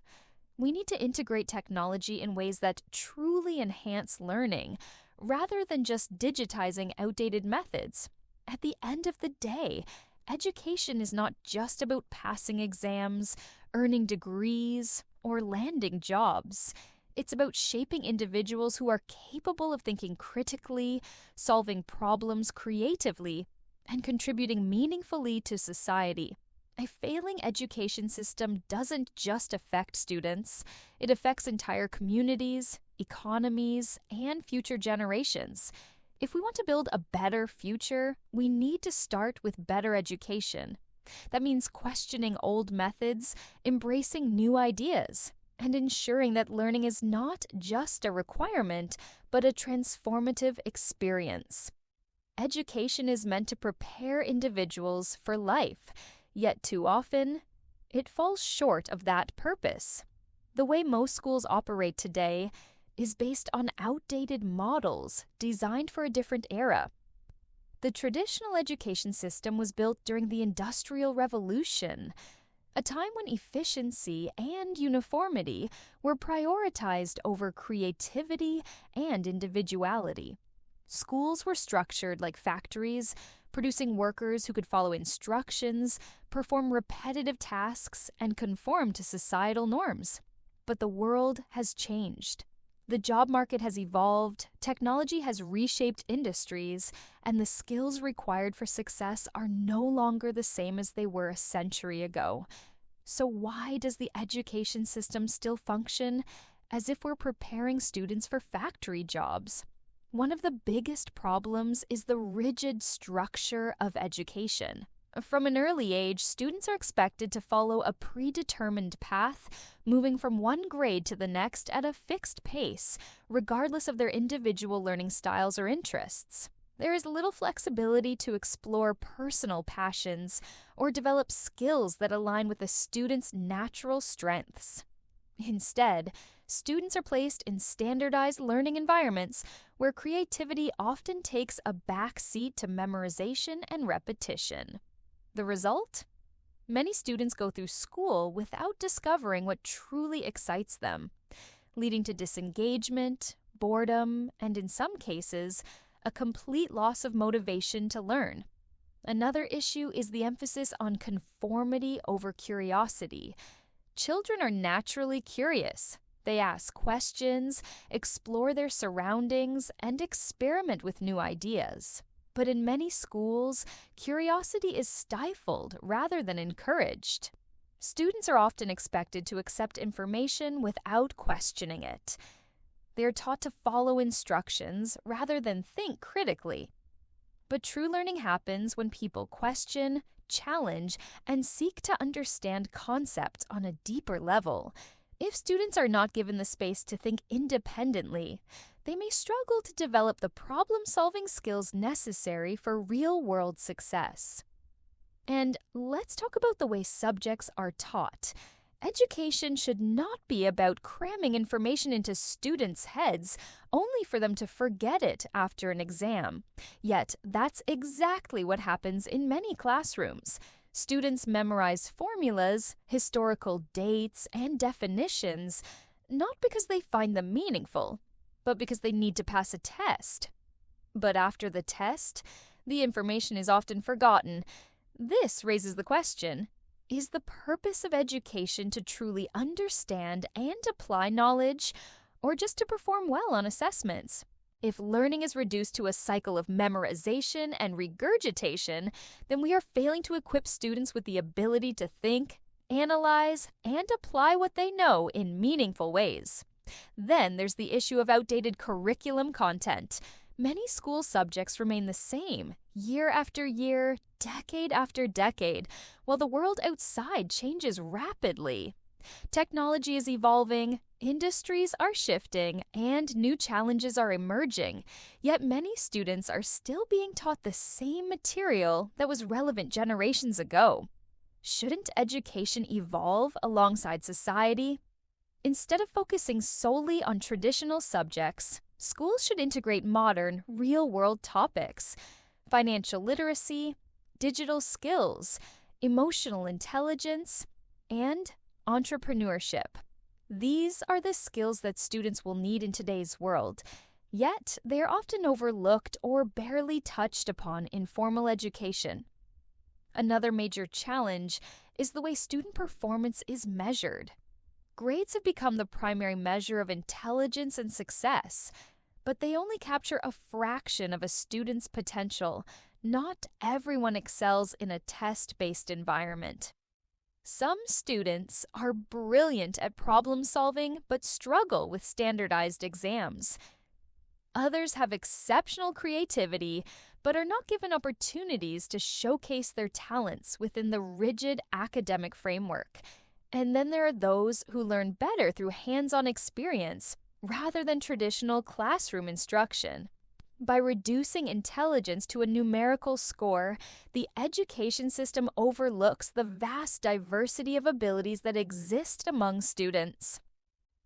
We need to integrate technology in ways that truly enhance learning, rather than just digitizing outdated methods. At the end of the day, education is not just about passing exams, earning degrees, or landing jobs. It's about shaping individuals who are capable of thinking critically, solving problems creatively, and contributing meaningfully to society. A failing education system doesn't just affect students, it affects entire communities, economies, and future generations. If we want to build a better future, we need to start with better education. That means questioning old methods, embracing new ideas, and ensuring that learning is not just a requirement, but a transformative experience. Education is meant to prepare individuals for life, yet too often, it falls short of that purpose. The way most schools operate today is based on outdated models designed for a different era. The traditional education system was built during the Industrial Revolution, a time when efficiency and uniformity were prioritized over creativity and individuality. Schools were structured like factories, producing workers who could follow instructions, perform repetitive tasks, and conform to societal norms. But the world has changed. The job market has evolved, technology has reshaped industries, and the skills required for success are no longer the same as they were a century ago. So why does the education system still function? as if we're preparing students for factory jobs. One of the biggest problems is the rigid structure of education. From an early age, students are expected to follow a predetermined path, moving from one grade to the next at a fixed pace, regardless of their individual learning styles or interests. There is little flexibility to explore personal passions or develop skills that align with a student's natural strengths. Instead, students are placed in standardized learning environments where creativity often takes a back seat to memorization and repetition. The result? Many students go through school without discovering what truly excites them, leading to disengagement, boredom, and in some cases, a complete loss of motivation to learn. Another issue is the emphasis on conformity over curiosity. Children are naturally curious. They ask questions, explore their surroundings, and experiment with new ideas. But in many schools, curiosity is stifled rather than encouraged. Students are often expected to accept information without questioning it. They are taught to follow instructions rather than think critically. But true learning happens when people question, challenge, and seek to understand concepts on a deeper level. If students are not given the space to think independently, they may struggle to develop the problem-solving skills necessary for real-world success. And let's talk about the way subjects are taught. Education should not be about cramming information into students' heads only for them to forget it after an exam. Yet, that's exactly what happens in many classrooms. Students memorize formulas, historical dates, and definitions, not because they find them meaningful, but because they need to pass a test. But after the test, the information is often forgotten. This raises the question, is the purpose of education to truly understand and apply knowledge, or just to perform well on assessments? If learning is reduced to a cycle of memorization and regurgitation, then we are failing to equip students with the ability to think, analyze, and apply what they know in meaningful ways. Then there's the issue of outdated curriculum content. Many school subjects remain the same, year after year, decade after decade, while the world outside changes rapidly. Technology is evolving, industries are shifting, and new challenges are emerging, yet many students are still being taught the same material that was relevant generations ago. Shouldn't education evolve alongside society? Instead of focusing solely on traditional subjects, schools should integrate modern, real-world topics: financial literacy, digital skills, emotional intelligence, and entrepreneurship. These are the skills that students will need in today's world, yet they are often overlooked or barely touched upon in formal education. Another major challenge is the way student performance is measured. Grades have become the primary measure of intelligence and success, but they only capture a fraction of a student's potential. Not everyone excels in a test-based environment. Some students are brilliant at problem solving but struggle with standardized exams. Others have exceptional creativity but are not given opportunities to showcase their talents within the rigid academic framework. And then there are those who learn better through hands-on experience rather than traditional classroom instruction. By reducing intelligence to a numerical score, the education system overlooks the vast diversity of abilities that exist among students.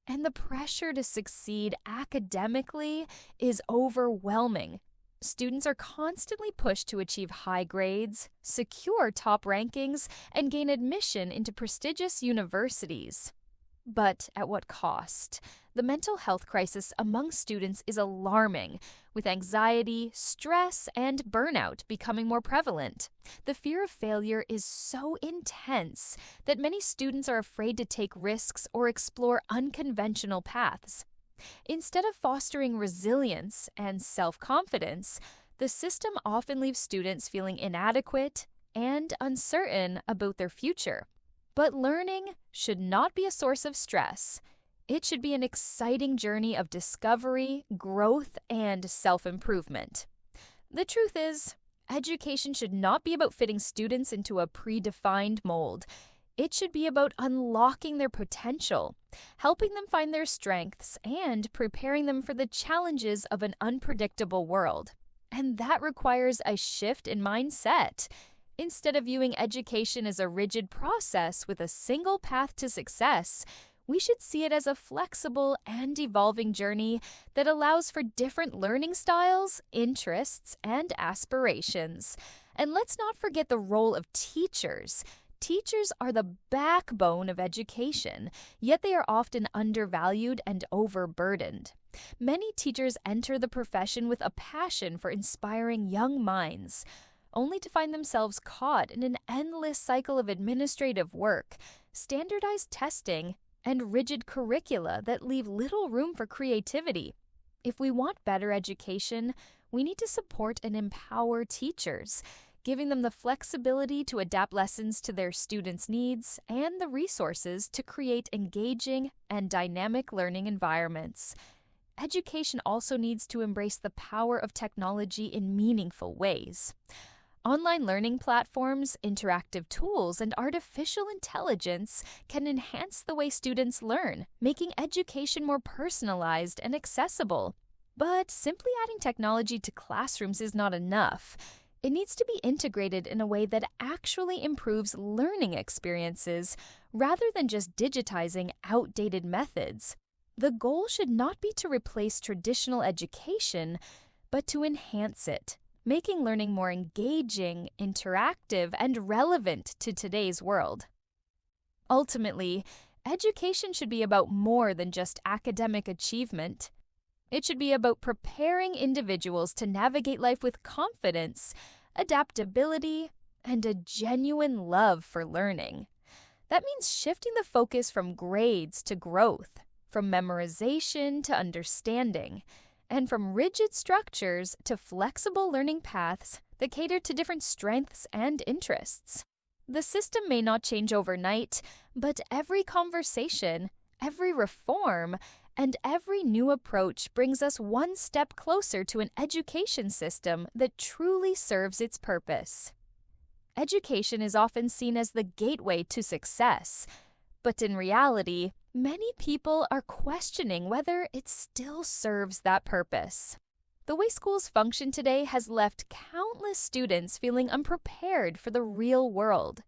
And the pressure to succeed academically is overwhelming. Students are constantly pushed to achieve high grades, secure top rankings, and gain admission into prestigious universities. But at what cost? The mental health crisis among students is alarming, with anxiety, stress, and burnout becoming more prevalent. The fear of failure is so intense that many students are afraid to take risks or explore unconventional paths. Instead of fostering resilience and self-confidence, the system often leaves students feeling inadequate and uncertain about their future. But learning should not be a source of stress. It should be an exciting journey of discovery, growth, and self-improvement. The truth is, education should not be about fitting students into a predefined mold. It should be about unlocking their potential, helping them find their strengths, and preparing them for the challenges of an unpredictable world. And that requires a shift in mindset. Instead of viewing education as a rigid process with a single path to success, we should see it as a flexible and evolving journey that allows for different learning styles, interests, and aspirations. And let's not forget the role of teachers. Teachers are the backbone of education, yet they are often undervalued and overburdened. Many teachers enter the profession with a passion for inspiring young minds, only to find themselves caught in an endless cycle of administrative work, standardized testing, and rigid curricula that leave little room for creativity. If we want better education, we need to support and empower teachers, giving them the flexibility to adapt lessons to their students' needs and the resources to create engaging and dynamic learning environments. Education also needs to embrace the power of technology in meaningful ways. Online learning platforms, interactive tools, and artificial intelligence can enhance the way students learn, making education more personalized and accessible. But simply adding technology to classrooms is not enough. It needs to be integrated in a way that actually improves learning experiences rather than just digitizing outdated methods. The goal should not be to replace traditional education, but to enhance it, making learning more engaging, interactive, and relevant to today's world. Ultimately, education should be about more than just academic achievement. It should be about preparing individuals to navigate life with confidence, adaptability, and a genuine love for learning. That means shifting the focus from grades to growth, from memorization to understanding, and from rigid structures to flexible learning paths that cater to different strengths and interests. The system may not change overnight, but every conversation, every reform, and every new approach brings us one step closer to an education system that truly serves its purpose. Education is often seen as the gateway to success, but in reality, many people are questioning whether it still serves that purpose. The way schools function today has left countless students feeling unprepared for the real world.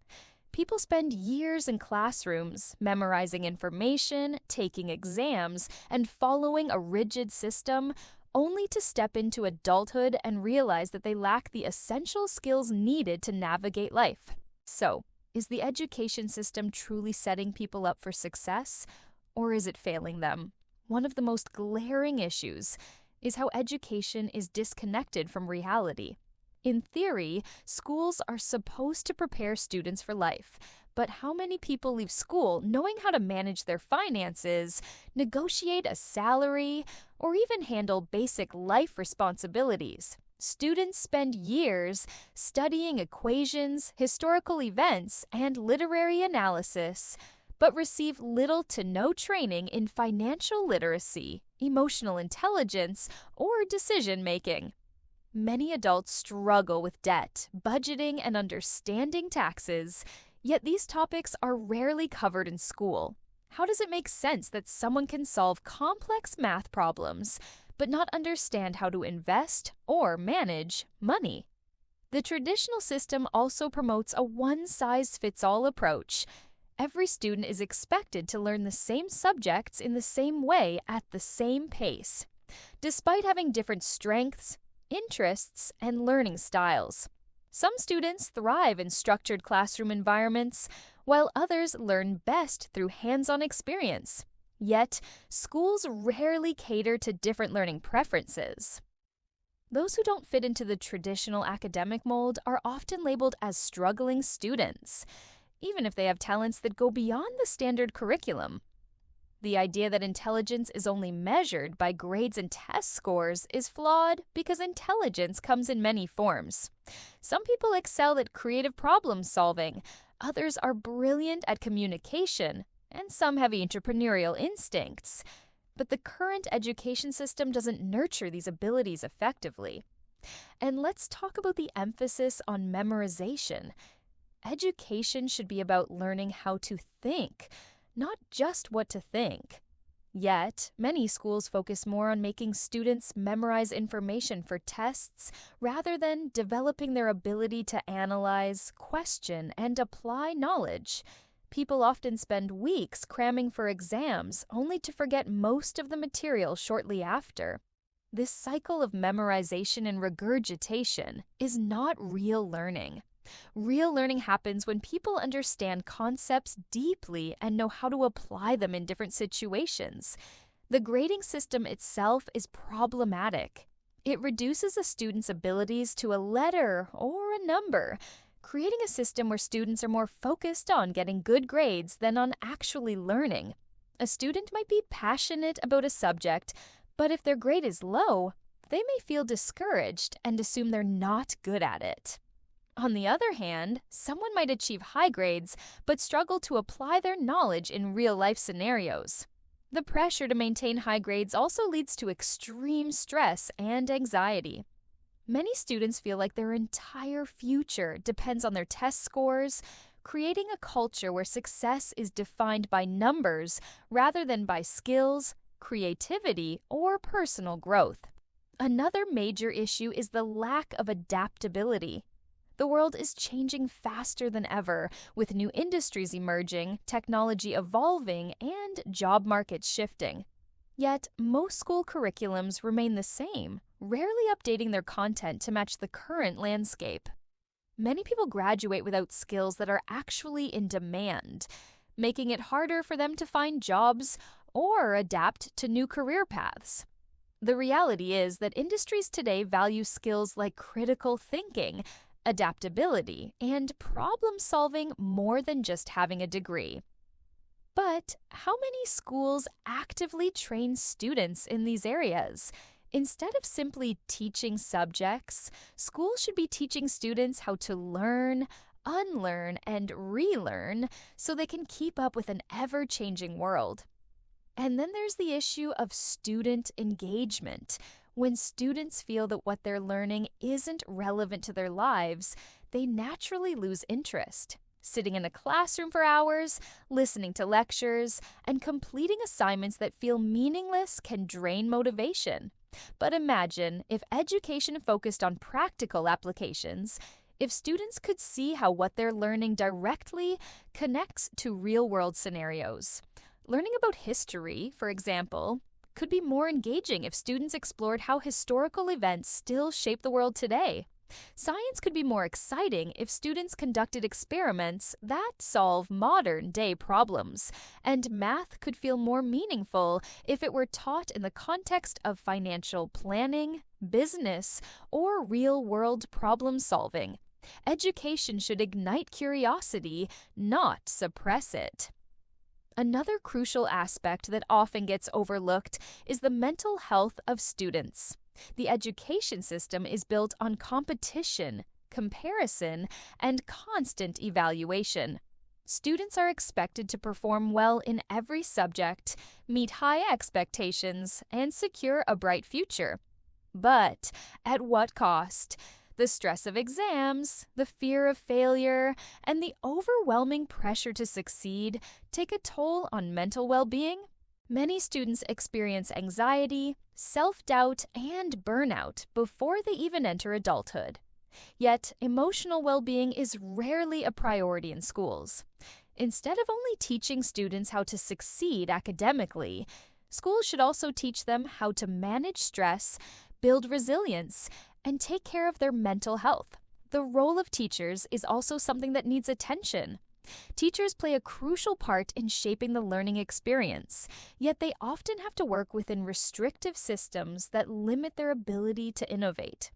People spend years in classrooms, memorizing information, taking exams, and following a rigid system, only to step into adulthood and realize that they lack the essential skills needed to navigate life. So, is the education system truly setting people up for success, or is it failing them? One of the most glaring issues is how education is disconnected from reality. In theory, schools are supposed to prepare students for life, but how many people leave school knowing how to manage their finances, negotiate a salary, or even handle basic life responsibilities? Students spend years studying equations, historical events, and literary analysis, but receive little to no training in financial literacy, emotional intelligence, or decision-making. Many adults struggle with debt, budgeting, and understanding taxes, yet these topics are rarely covered in school. How does it make sense that someone can solve complex math problems, but not understand how to invest or manage money? The traditional system also promotes a one-size-fits-all approach. Every student is expected to learn the same subjects in the same way at the same pace, despite having different strengths, interests, and learning styles. Some students thrive in structured classroom environments, while others learn best through hands-on experience. Yet, schools rarely cater to different learning preferences. Those who don't fit into the traditional academic mold are often labeled as struggling students, even if they have talents that go beyond the standard curriculum. The idea that intelligence is only measured by grades and test scores is flawed because intelligence comes in many forms. Some people excel at creative problem solving, others are brilliant at communication, and some have entrepreneurial instincts. But the current education system doesn't nurture these abilities effectively. And let's talk about the emphasis on memorization. Education should be about learning how to think, not just what to think. Yet, many schools focus more on making students memorize information for tests rather than developing their ability to analyze, question, and apply knowledge. People often spend weeks cramming for exams only to forget most of the material shortly after. This cycle of memorization and regurgitation is not real learning. Real learning happens when people understand concepts deeply and know how to apply them in different situations. The grading system itself is problematic. It reduces a student's abilities to a letter or a number, creating a system where students are more focused on getting good grades than on actually learning. A student might be passionate about a subject, but if their grade is low, they may feel discouraged and assume they're not good at it. On the other hand, someone might achieve high grades but struggle to apply their knowledge in real-life scenarios. The pressure to maintain high grades also leads to extreme stress and anxiety. Many students feel like their entire future depends on their test scores, creating a culture where success is defined by numbers rather than by skills, creativity, or personal growth. Another major issue is the lack of adaptability. The world is changing faster than ever, with new industries emerging, technology evolving, and job markets shifting. Yet, most school curriculums remain the same, rarely updating their content to match the current landscape. Many people graduate without skills that are actually in demand, making it harder for them to find jobs or adapt to new career paths. The reality is that industries today value skills like critical thinking, adaptability, and problem-solving more than just having a degree. But how many schools actively train students in these areas? Instead of simply teaching subjects, schools should be teaching students how to learn, unlearn, and relearn so they can keep up with an ever-changing world. And then there's the issue of student engagement. When students feel that what they're learning isn't relevant to their lives, they naturally lose interest. Sitting in a classroom for hours, listening to lectures, and completing assignments that feel meaningless can drain motivation. But imagine if education focused on practical applications, if students could see how what they're learning directly connects to real-world scenarios. Learning about history, for example, could be more engaging if students explored how historical events still shape the world today. Science could be more exciting if students conducted experiments that solve modern-day problems, and math could feel more meaningful if it were taught in the context of financial planning, business, or real-world problem-solving. Education should ignite curiosity, not suppress it. Another crucial aspect that often gets overlooked is the mental health of students. The education system is built on competition, comparison, and constant evaluation. Students are expected to perform well in every subject, meet high expectations, and secure a bright future. But at what cost? The stress of exams, the fear of failure, and the overwhelming pressure to succeed take a toll on mental well-being. Many students experience anxiety, self-doubt, and burnout before they even enter adulthood. Yet, emotional well-being is rarely a priority in schools. Instead of only teaching students how to succeed academically, schools should also teach them how to manage stress, build resilience, and take care of their mental health. The role of teachers is also something that needs attention. Teachers play a crucial part in shaping the learning experience, yet they often have to work within restrictive systems that limit their ability to innovate.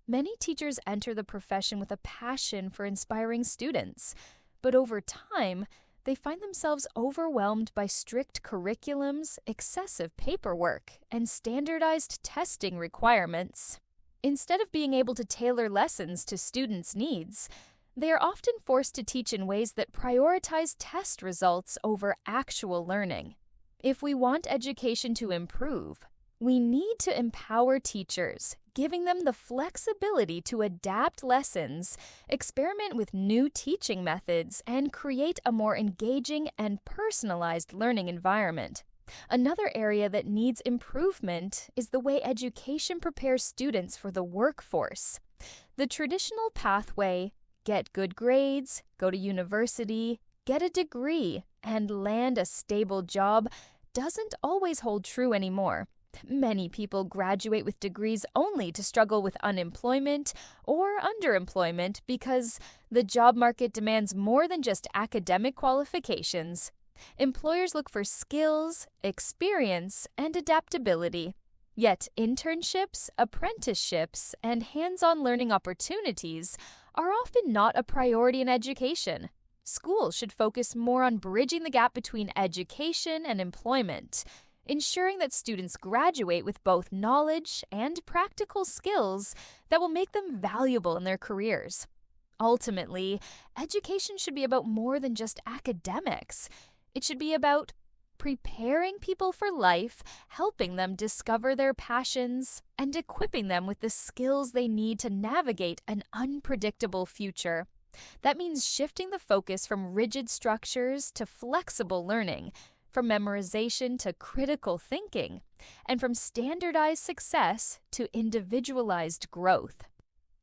Many teachers enter the profession with a passion for inspiring students, but over time, they find themselves overwhelmed by strict curriculums, excessive paperwork, and standardized testing requirements. Instead of being able to tailor lessons to students' needs, They are often forced to teach in ways that prioritize test results over actual learning. If we want education to improve, we need to empower teachers, giving them the flexibility to adapt lessons, experiment with new teaching methods, and create a more engaging and personalized learning environment. Another area that needs improvement is the way education prepares students for the workforce. The traditional pathway, get good grades, go to university, get a degree, and land a stable job, doesn't always hold true anymore. Many people graduate with degrees only to struggle with unemployment or underemployment because the job market demands more than just academic qualifications. Employers look for skills, experience, and adaptability. Yet internships, apprenticeships, and hands-on learning opportunities are often not a priority in education. Schools should focus more on bridging the gap between education and employment, ensuring that students graduate with both knowledge and practical skills that will make them valuable in their careers. Ultimately, education should be about more than just academics. It should be about preparing people for life, helping them discover their passions, and equipping them with the skills they need to navigate an unpredictable future. That means shifting the focus from rigid structures to flexible learning, from memorization to critical thinking, and from standardized success to individualized growth.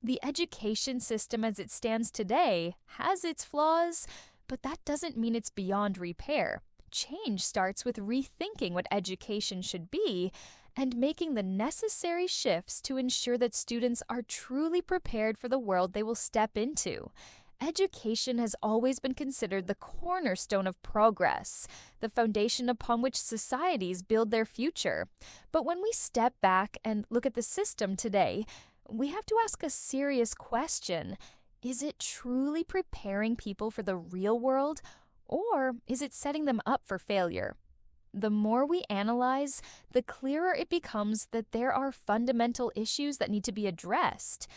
The education system as it stands today has its flaws, but that doesn't mean it's beyond repair. Change starts with rethinking what education should be and making the necessary shifts to ensure that students are truly prepared for the world they will step into. Education has always been considered the cornerstone of progress, the foundation upon which societies build their future. But when we step back and look at the system today, we have to ask a serious question. Is it truly preparing people for the real world, or is it setting them up for failure? The more we analyze, the clearer it becomes that there are fundamental issues that need to be addressed.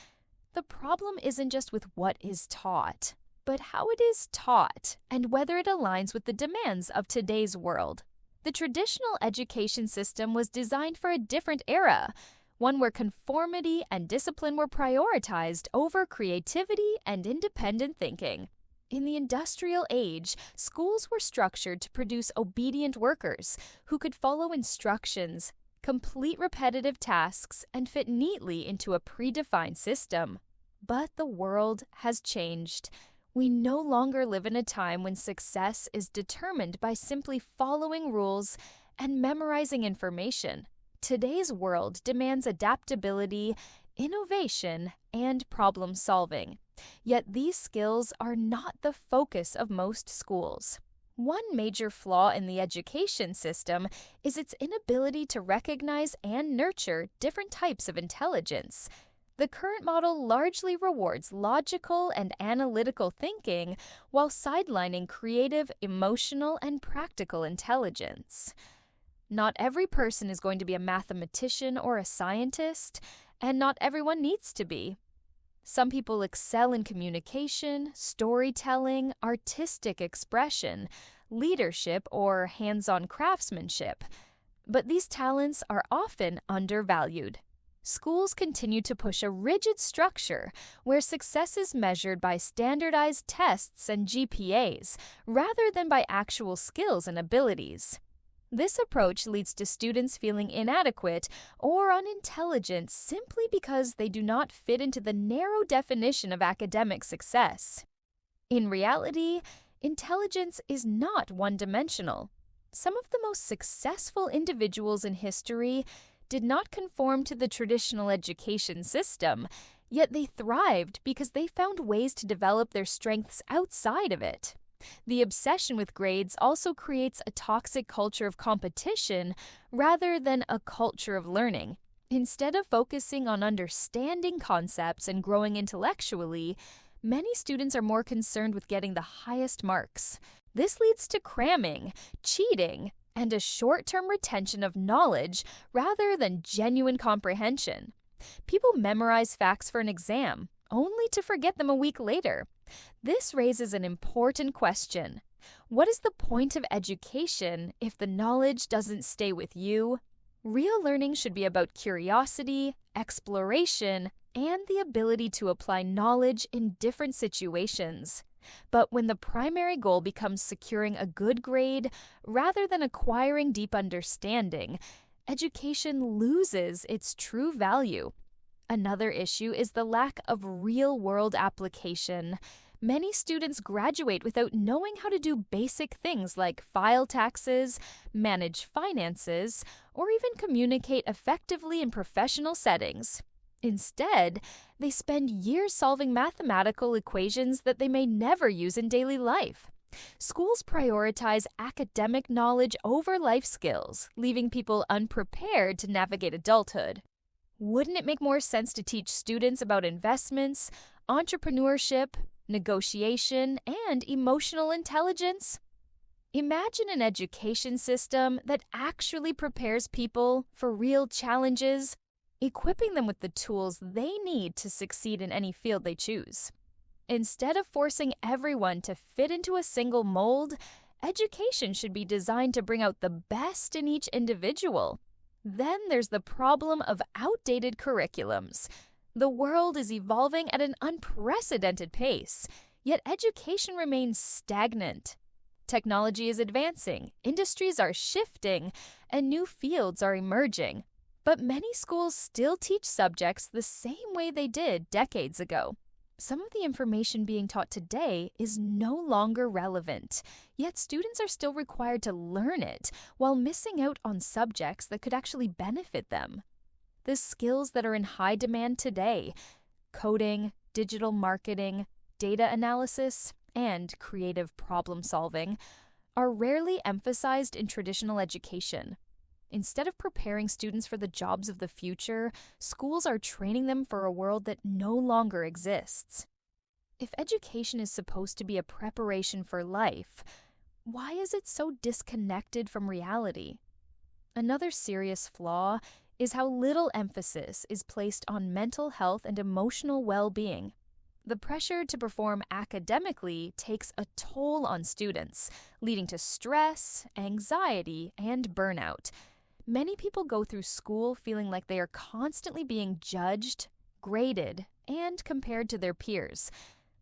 The problem isn't just with what is taught, but how it is taught and whether it aligns with the demands of today's world. The traditional education system was designed for a different era, one where conformity and discipline were prioritized over creativity and independent thinking. In the industrial age, schools were structured to produce obedient workers who could follow instructions, complete repetitive tasks, and fit neatly into a predefined system. But the world has changed. We no longer live in a time when success is determined by simply following rules and memorizing information. Today's world demands adaptability, innovation, and problem solving. Yet these skills are not the focus of most schools. One major flaw in the education system is its inability to recognize and nurture different types of intelligence. The current model largely rewards logical and analytical thinking while sidelining creative, emotional, and practical intelligence. Not every person is going to be a mathematician or a scientist, and not everyone needs to be. Some people excel in communication, storytelling, artistic expression, leadership, or hands-on craftsmanship. But these talents are often undervalued. Schools continue to push a rigid structure where success is measured by standardized tests and GPAs rather than by actual skills and abilities. This approach leads to students feeling inadequate or unintelligent simply because they do not fit into the narrow definition of academic success. In reality, intelligence is not one-dimensional. Some of the most successful individuals in history did not conform to the traditional education system, yet they thrived because they found ways to develop their strengths outside of it. The obsession with grades also creates a toxic culture of competition rather than a culture of learning. Instead of focusing on understanding concepts and growing intellectually, many students are more concerned with getting the highest marks. This leads to cramming, cheating, and a short-term retention of knowledge rather than genuine comprehension. People memorize facts for an exam, only to forget them a week later. This raises an important question. What is the point of education if the knowledge doesn't stay with you? Real learning should be about curiosity, exploration, and the ability to apply knowledge in different situations. But when the primary goal becomes securing a good grade rather than acquiring deep understanding, education loses its true value. Another issue is the lack of real-world application. Many students graduate without knowing how to do basic things like file taxes, manage finances, or even communicate effectively in professional settings. Instead, they spend years solving mathematical equations that they may never use in daily life. Schools prioritize academic knowledge over life skills, leaving people unprepared to navigate adulthood. Wouldn't it make more sense to teach students about investments, entrepreneurship, negotiation, and emotional intelligence? Imagine an education system that actually prepares people for real challenges, equipping them with the tools they need to succeed in any field they choose. Instead of forcing everyone to fit into a single mold, education should be designed to bring out the best in each individual. Then there's the problem of outdated curriculums. The world is evolving at an unprecedented pace, yet education remains stagnant. Technology is advancing, industries are shifting, and new fields are emerging. But many schools still teach subjects the same way they did decades ago. Some of the information being taught today is no longer relevant, yet students are still required to learn it while missing out on subjects that could actually benefit them. The skills that are in high demand today, coding, digital marketing, data analysis, and creative problem solving, are rarely emphasized in traditional education. Instead of preparing students for the jobs of the future, schools are training them for a world that no longer exists. If education is supposed to be a preparation for life, why is it so disconnected from reality? Another serious flaw is how little emphasis is placed on mental health and emotional well-being. The pressure to perform academically takes a toll on students, leading to stress, anxiety, and burnout. Many people go through school feeling like they are constantly being judged, graded, and compared to their peers.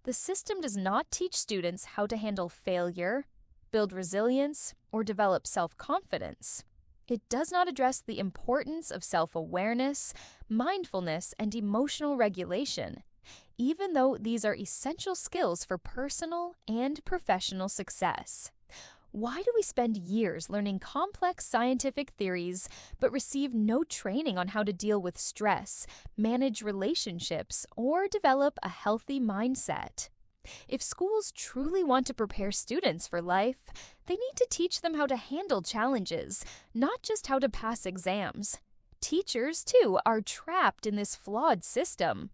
The system does not teach students how to handle failure, build resilience, or develop self-confidence. It does not address the importance of self-awareness, mindfulness, and emotional regulation, even though these are essential skills for personal and professional success. Why do we spend years learning complex scientific theories but receive no training on how to deal with stress, manage relationships, or develop a healthy mindset? If schools truly want to prepare students for life, they need to teach them how to handle challenges, not just how to pass exams. Teachers, too, are trapped in this flawed system.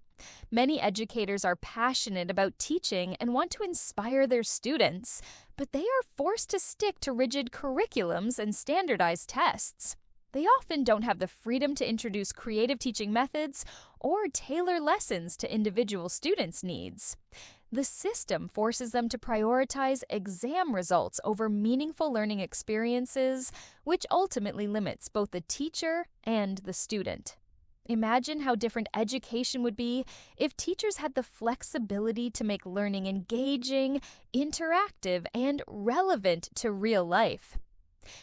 Many educators are passionate about teaching and want to inspire their students, but they are forced to stick to rigid curriculums and standardized tests. They often don't have the freedom to introduce creative teaching methods or tailor lessons to individual students' needs. The system forces them to prioritize exam results over meaningful learning experiences, which ultimately limits both the teacher and the student. Imagine how different education would be if teachers had the flexibility to make learning engaging, interactive, and relevant to real life.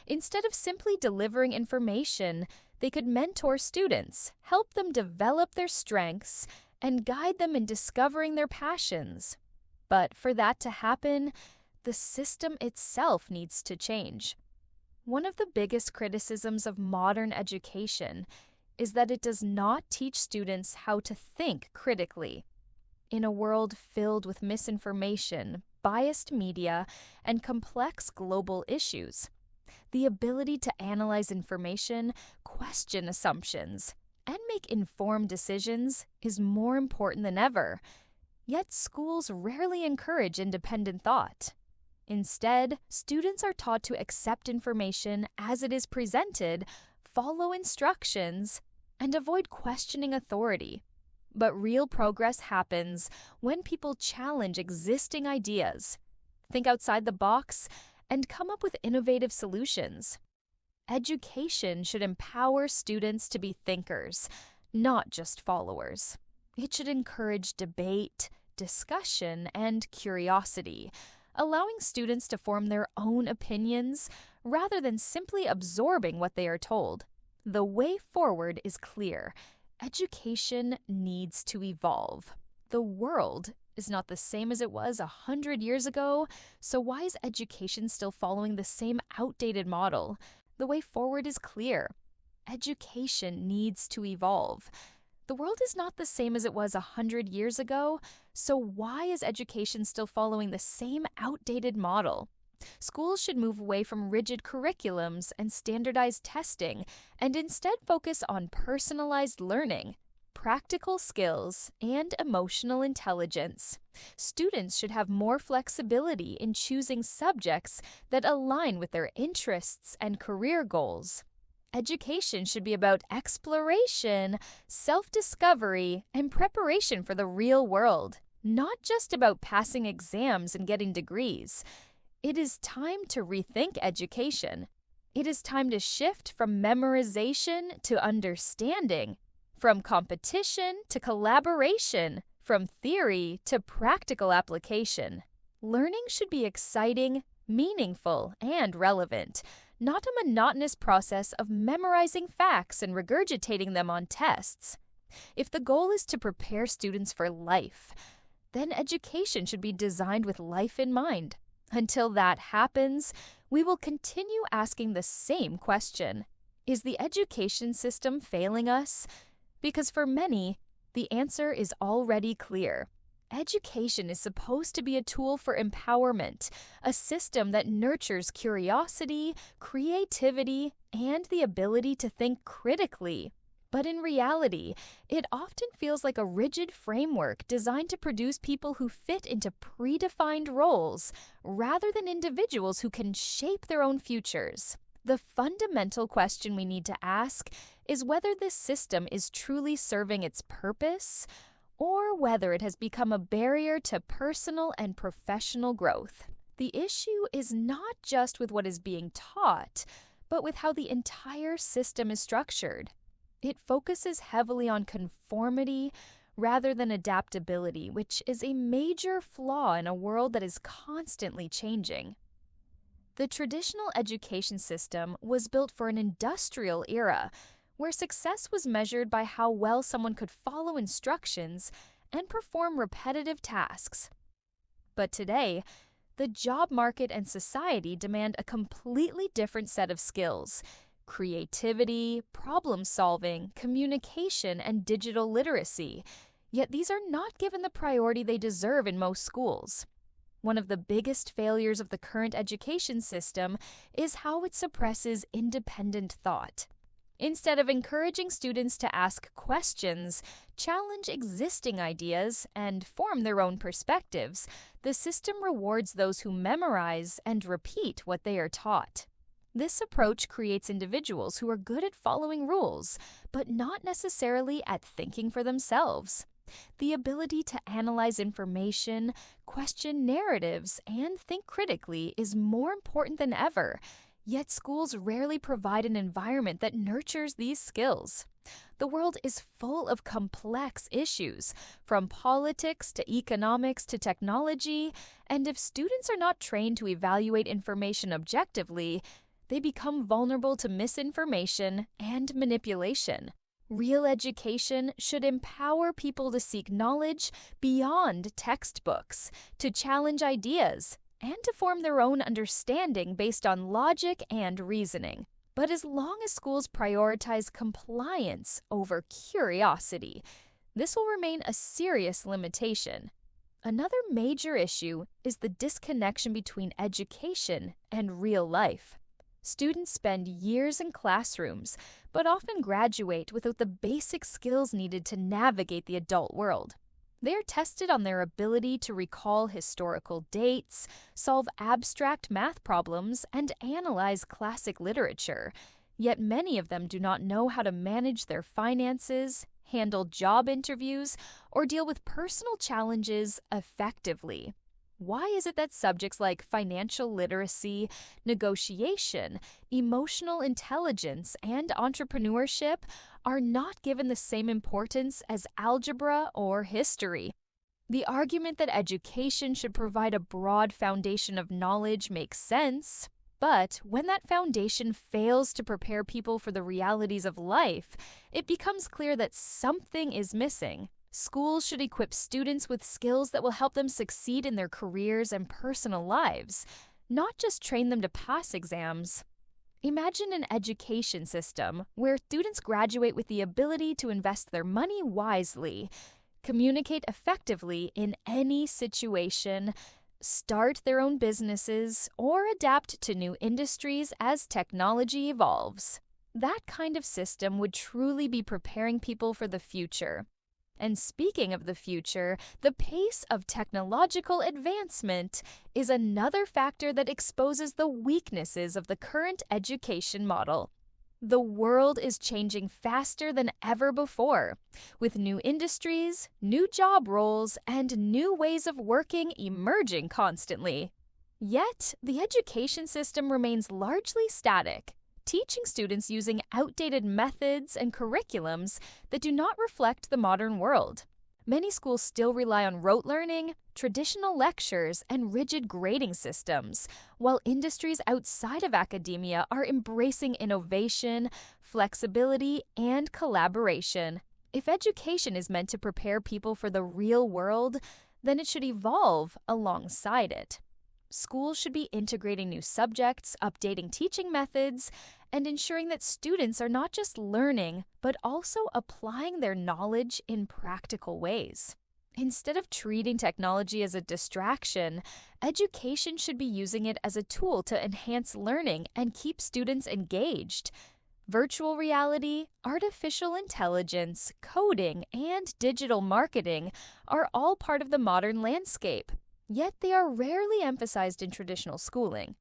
Instead of simply delivering information, they could mentor students, help them develop their strengths, and guide them in discovering their passions. But for that to happen, the system itself needs to change. One of the biggest criticisms of modern education is that it does not teach students how to think critically. In a world filled with misinformation, biased media, and complex global issues, the ability to analyze information, question assumptions, and make informed decisions is more important than ever. Yet schools rarely encourage independent thought. Instead, students are taught to accept information as it is presented, follow instructions, and avoid questioning authority. But real progress happens when people challenge existing ideas, think outside the box, and come up with innovative solutions. Education should empower students to be thinkers, not just followers. It should encourage debate, discussion, and curiosity, allowing students to form their own opinions rather than simply absorbing what they are told. The way forward is clear. Education needs to evolve. The world is not the same as it was 100 years ago, so why is education still following the same outdated model? The way forward is clear. Education needs to evolve. The world is not the same as it was 100 years ago, so why is education still following the same outdated model? Schools should move away from rigid curriculums and standardized testing and instead focus on personalized learning, practical skills, and emotional intelligence. Students should have more flexibility in choosing subjects that align with their interests and career goals. Education should be about exploration, self-discovery, and preparation for the real world, not just about passing exams and getting degrees. It is time to rethink education. It is time to shift from memorization to understanding, from competition to collaboration, from theory to practical application. Learning should be exciting, meaningful, and relevant, not a monotonous process of memorizing facts and regurgitating them on tests. If the goal is to prepare students for life, then education should be designed with life in mind. Until that happens, we will continue asking the same question. Is the education system failing us? Because for many, the answer is already clear. Education is supposed to be a tool for empowerment, a system that nurtures curiosity, creativity, and the ability to think critically. But in reality, it often feels like a rigid framework designed to produce people who fit into predefined roles, rather than individuals who can shape their own futures. The fundamental question we need to ask is whether this system is truly serving its purpose, or whether it has become a barrier to personal and professional growth. The issue is not just with what is being taught, but with how the entire system is structured. It focuses heavily on conformity rather than adaptability, which is a major flaw in a world that is constantly changing. The traditional education system was built for an industrial era, where success was measured by how well someone could follow instructions and perform repetitive tasks. But today, the job market and society demand a completely different set of skills: creativity, problem-solving, communication, and digital literacy. Yet these are not given the priority they deserve in most schools. One of the biggest failures of the current education system is how it suppresses independent thought. Instead of encouraging students to ask questions, challenge existing ideas, and form their own perspectives, the system rewards those who memorize and repeat what they are taught. This approach creates individuals who are good at following rules, but not necessarily at thinking for themselves. The ability to analyze information, question narratives, and think critically is more important than ever. Yet schools rarely provide an environment that nurtures these skills. The world is full of complex issues, from politics to economics to technology, and if students are not trained to evaluate information objectively, they become vulnerable to misinformation and manipulation. Real education should empower people to seek knowledge beyond textbooks, to challenge ideas, and to form their own understanding based on logic and reasoning. But as long as schools prioritize compliance over curiosity, this will remain a serious limitation. Another major issue is the disconnection between education and real life. Students spend years in classrooms, but often graduate without the basic skills needed to navigate the adult world. They are tested on their ability to recall historical dates, solve abstract math problems, and analyze classic literature. Yet many of them do not know how to manage their finances, handle job interviews, or deal with personal challenges effectively. Why is it that subjects like financial literacy, negotiation, emotional intelligence, and entrepreneurship are not given the same importance as algebra or history? The argument that education should provide a broad foundation of knowledge makes sense, but when that foundation fails to prepare people for the realities of life, it becomes clear that something is missing. Schools should equip students with skills that will help them succeed in their careers and personal lives, not just train them to pass exams. Imagine an education system where students graduate with the ability to invest their money wisely, communicate effectively in any situation, start their own businesses, or adapt to new industries as technology evolves. That kind of system would truly be preparing people for the future. And speaking of the future, the pace of technological advancement is another factor that exposes the weaknesses of the current education model. The world is changing faster than ever before, with new industries, new job roles, and new ways of working emerging constantly. Yet, the education system remains largely static, teaching students using outdated methods and curriculums that do not reflect the modern world. Many schools still rely on rote learning, traditional lectures, and rigid grading systems, while industries outside of academia are embracing innovation, flexibility, and collaboration. If education is meant to prepare people for the real world, then it should evolve alongside it. Schools should be integrating new subjects, updating teaching methods, and ensuring that students are not just learning, but also applying their knowledge in practical ways. Instead of treating technology as a distraction, education should be using it as a tool to enhance learning and keep students engaged. Virtual reality, artificial intelligence, coding, and digital marketing are all part of the modern landscape. Yet they are rarely emphasized in traditional schooling.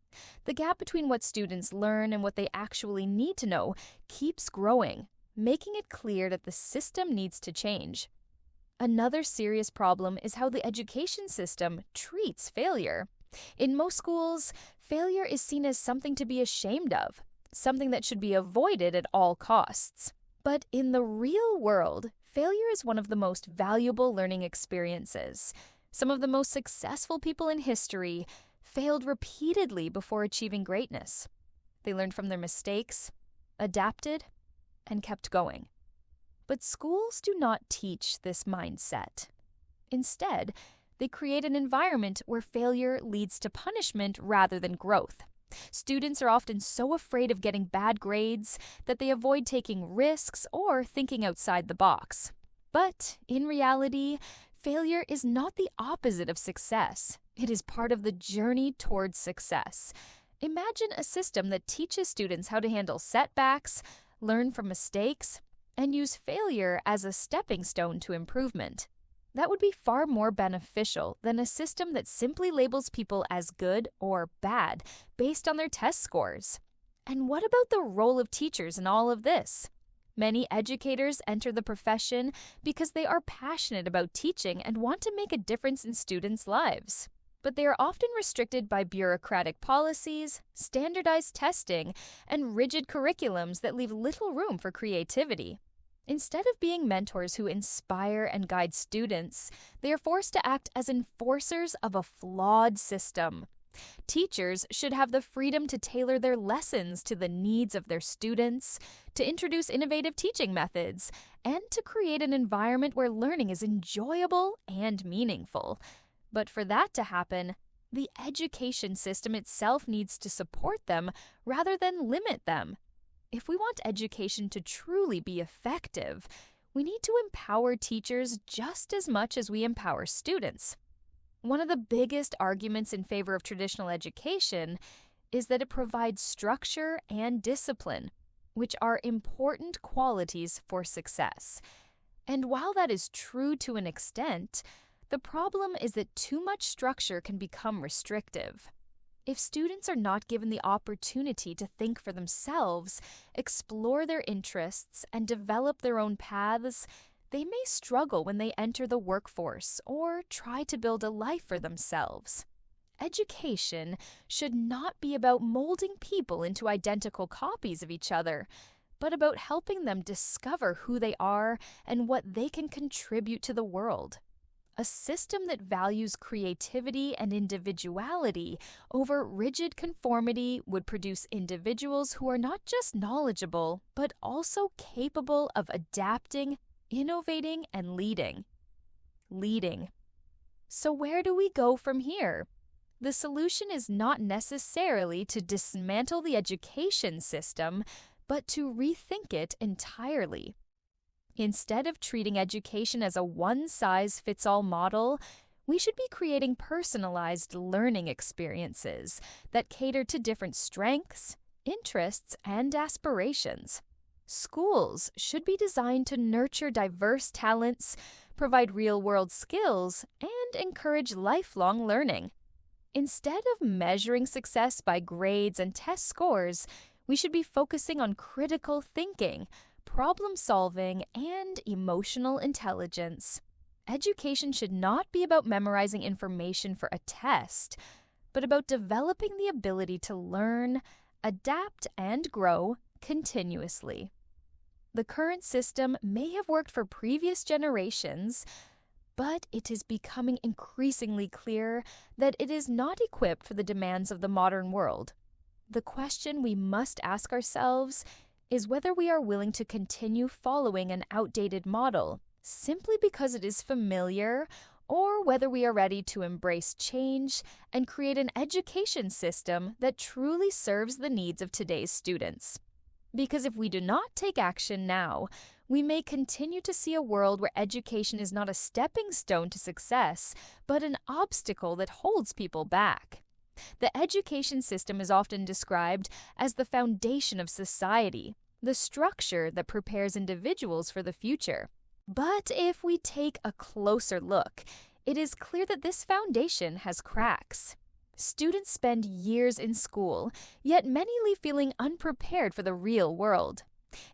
The gap between what students learn and what they actually need to know keeps growing, making it clear that the system needs to change. Another serious problem is how the education system treats failure. In most schools, failure is seen as something to be ashamed of, something that should be avoided at all costs. But in the real world, failure is one of the most valuable learning experiences. Some of the most successful people in history failed repeatedly before achieving greatness. They learned from their mistakes, adapted, and kept going. But schools do not teach this mindset. Instead, they create an environment where failure leads to punishment rather than growth. Students are often so afraid of getting bad grades that they avoid taking risks or thinking outside the box. But in reality, failure is not the opposite of success. It is part of the journey towards success. Imagine a system that teaches students how to handle setbacks, learn from mistakes, and use failure as a stepping stone to improvement. That would be far more beneficial than a system that simply labels people as good or bad based on their test scores. And what about the role of teachers in all of this? Many educators enter the profession because they are passionate about teaching and want to make a difference in students' lives. But they are often restricted by bureaucratic policies, standardized testing, and rigid curriculums that leave little room for creativity. Instead of being mentors who inspire and guide students, they are forced to act as enforcers of a flawed system. Teachers should have the freedom to tailor their lessons to the needs of their students, to introduce innovative teaching methods, and to create an environment where learning is enjoyable and meaningful. But for that to happen, the education system itself needs to support them rather than limit them. If we want education to truly be effective, we need to empower teachers just as much as we empower students. One of the biggest arguments in favor of traditional education is that it provides structure and discipline, which are important qualities for success. And while that is true to an extent, the problem is that too much structure can become restrictive. If students are not given the opportunity to think for themselves, explore their interests, and develop their own paths, They may struggle when they enter the workforce or try to build a life for themselves. Education should not be about molding people into identical copies of each other, but about helping them discover who they are and what they can contribute to the world. A system that values creativity and individuality over rigid conformity would produce individuals who are not just knowledgeable, but also capable of adapting, innovating, and leading. Leading. So where do we go from here? The solution is not necessarily to dismantle the education system, but to rethink it entirely. Instead of treating education as a one-size-fits-all model, we should be creating personalized learning experiences that cater to different strengths, interests, and aspirations. Schools should be designed to nurture diverse talents, provide real-world skills, and encourage lifelong learning. Instead of measuring success by grades and test scores, we should be focusing on critical thinking, problem-solving, and emotional intelligence. Education should not be about memorizing information for a test, but about developing the ability to learn, adapt, and grow continuously. The current system may have worked for previous generations, but it is becoming increasingly clear that it is not equipped for the demands of the modern world. The question we must ask ourselves is whether we are willing to continue following an outdated model simply because it is familiar, or whether we are ready to embrace change and create an education system that truly serves the needs of today's students. Because if we do not take action now, we may continue to see a world where education is not a stepping stone to success, but an obstacle that holds people back. The education system is often described as the foundation of society, the structure that prepares individuals for the future. But if we take a closer look, it is clear that this foundation has cracks. Students spend years in school, yet many leave feeling unprepared for the real world.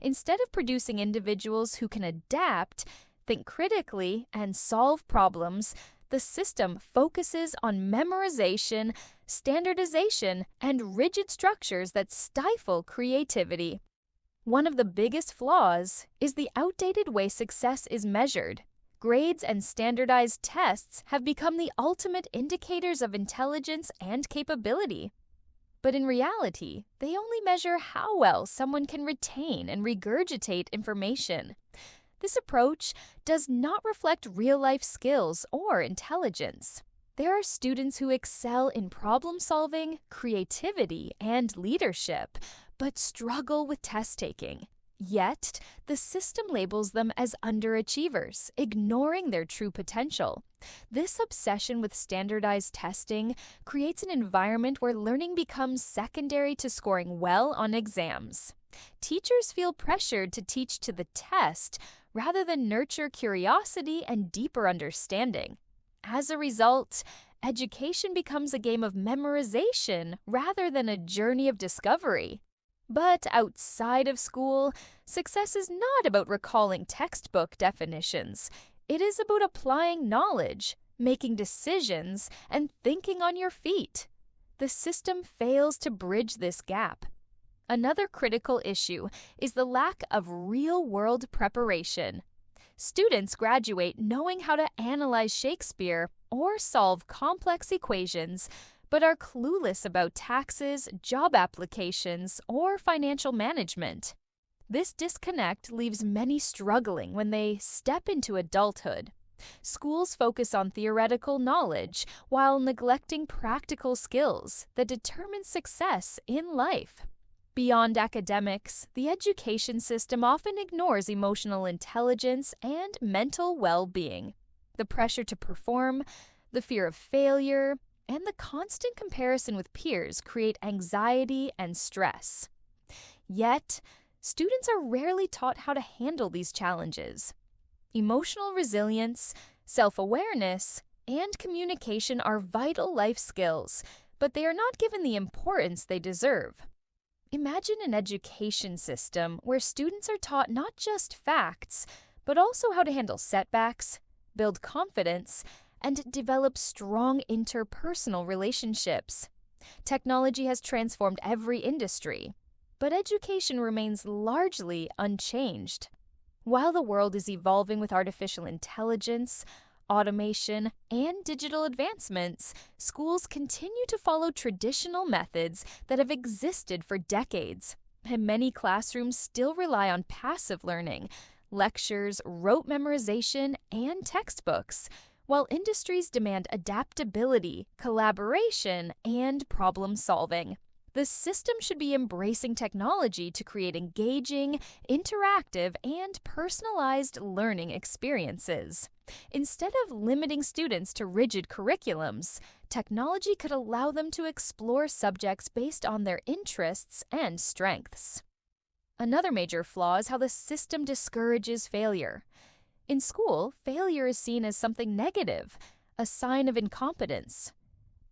Instead of producing individuals who can adapt, think critically, and solve problems, the system focuses on memorization, standardization, and rigid structures that stifle creativity. One of the biggest flaws is the outdated way success is measured. Grades and standardized tests have become the ultimate indicators of intelligence and capability. But in reality, they only measure how well someone can retain and regurgitate information. This approach does not reflect real-life skills or intelligence. There are students who excel in problem-solving, creativity, and leadership, but struggle with test-taking. Yet, the system labels them as underachievers, ignoring their true potential. This obsession with standardized testing creates an environment where learning becomes secondary to scoring well on exams. Teachers feel pressured to teach to the test rather than nurture curiosity and deeper understanding. As a result, education becomes a game of memorization rather than a journey of discovery. But outside of school, success is not about recalling textbook definitions. It is about applying knowledge, making decisions, and thinking on your feet. The system fails to bridge this gap. Another critical issue is the lack of real-world preparation. Students graduate knowing how to analyze Shakespeare or solve complex equations, but are clueless about taxes, job applications, or financial management. This disconnect leaves many struggling when they step into adulthood. Schools focus on theoretical knowledge while neglecting practical skills that determine success in life. Beyond academics, the education system often ignores emotional intelligence and mental well-being. The pressure to perform, the fear of failure, and the constant comparison with peers create anxiety and stress. Yet, students are rarely taught how to handle these challenges. Emotional resilience, self-awareness, and communication are vital life skills, but they are not given the importance they deserve. Imagine an education system where students are taught not just facts, but also how to handle setbacks, build confidence, and develop strong interpersonal relationships. Technology has transformed every industry, but education remains largely unchanged. While the world is evolving with artificial intelligence, automation, and digital advancements, schools continue to follow traditional methods that have existed for decades, and many classrooms still rely on passive learning, lectures, rote memorization, and textbooks, while industries demand adaptability, collaboration, and problem solving. The system should be embracing technology to create engaging, interactive, and personalized learning experiences. Instead of limiting students to rigid curriculums, technology could allow them to explore subjects based on their interests and strengths. Another major flaw is how the system discourages failure. In school, failure is seen as something negative, a sign of incompetence.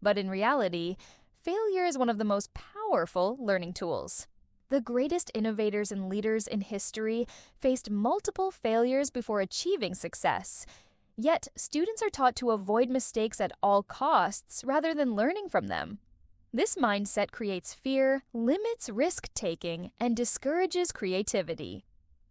But in reality, failure is one of the most powerful learning tools. The greatest innovators and leaders in history faced multiple failures before achieving success. Yet, students are taught to avoid mistakes at all costs rather than learning from them. This mindset creates fear, limits risk-taking, and discourages creativity.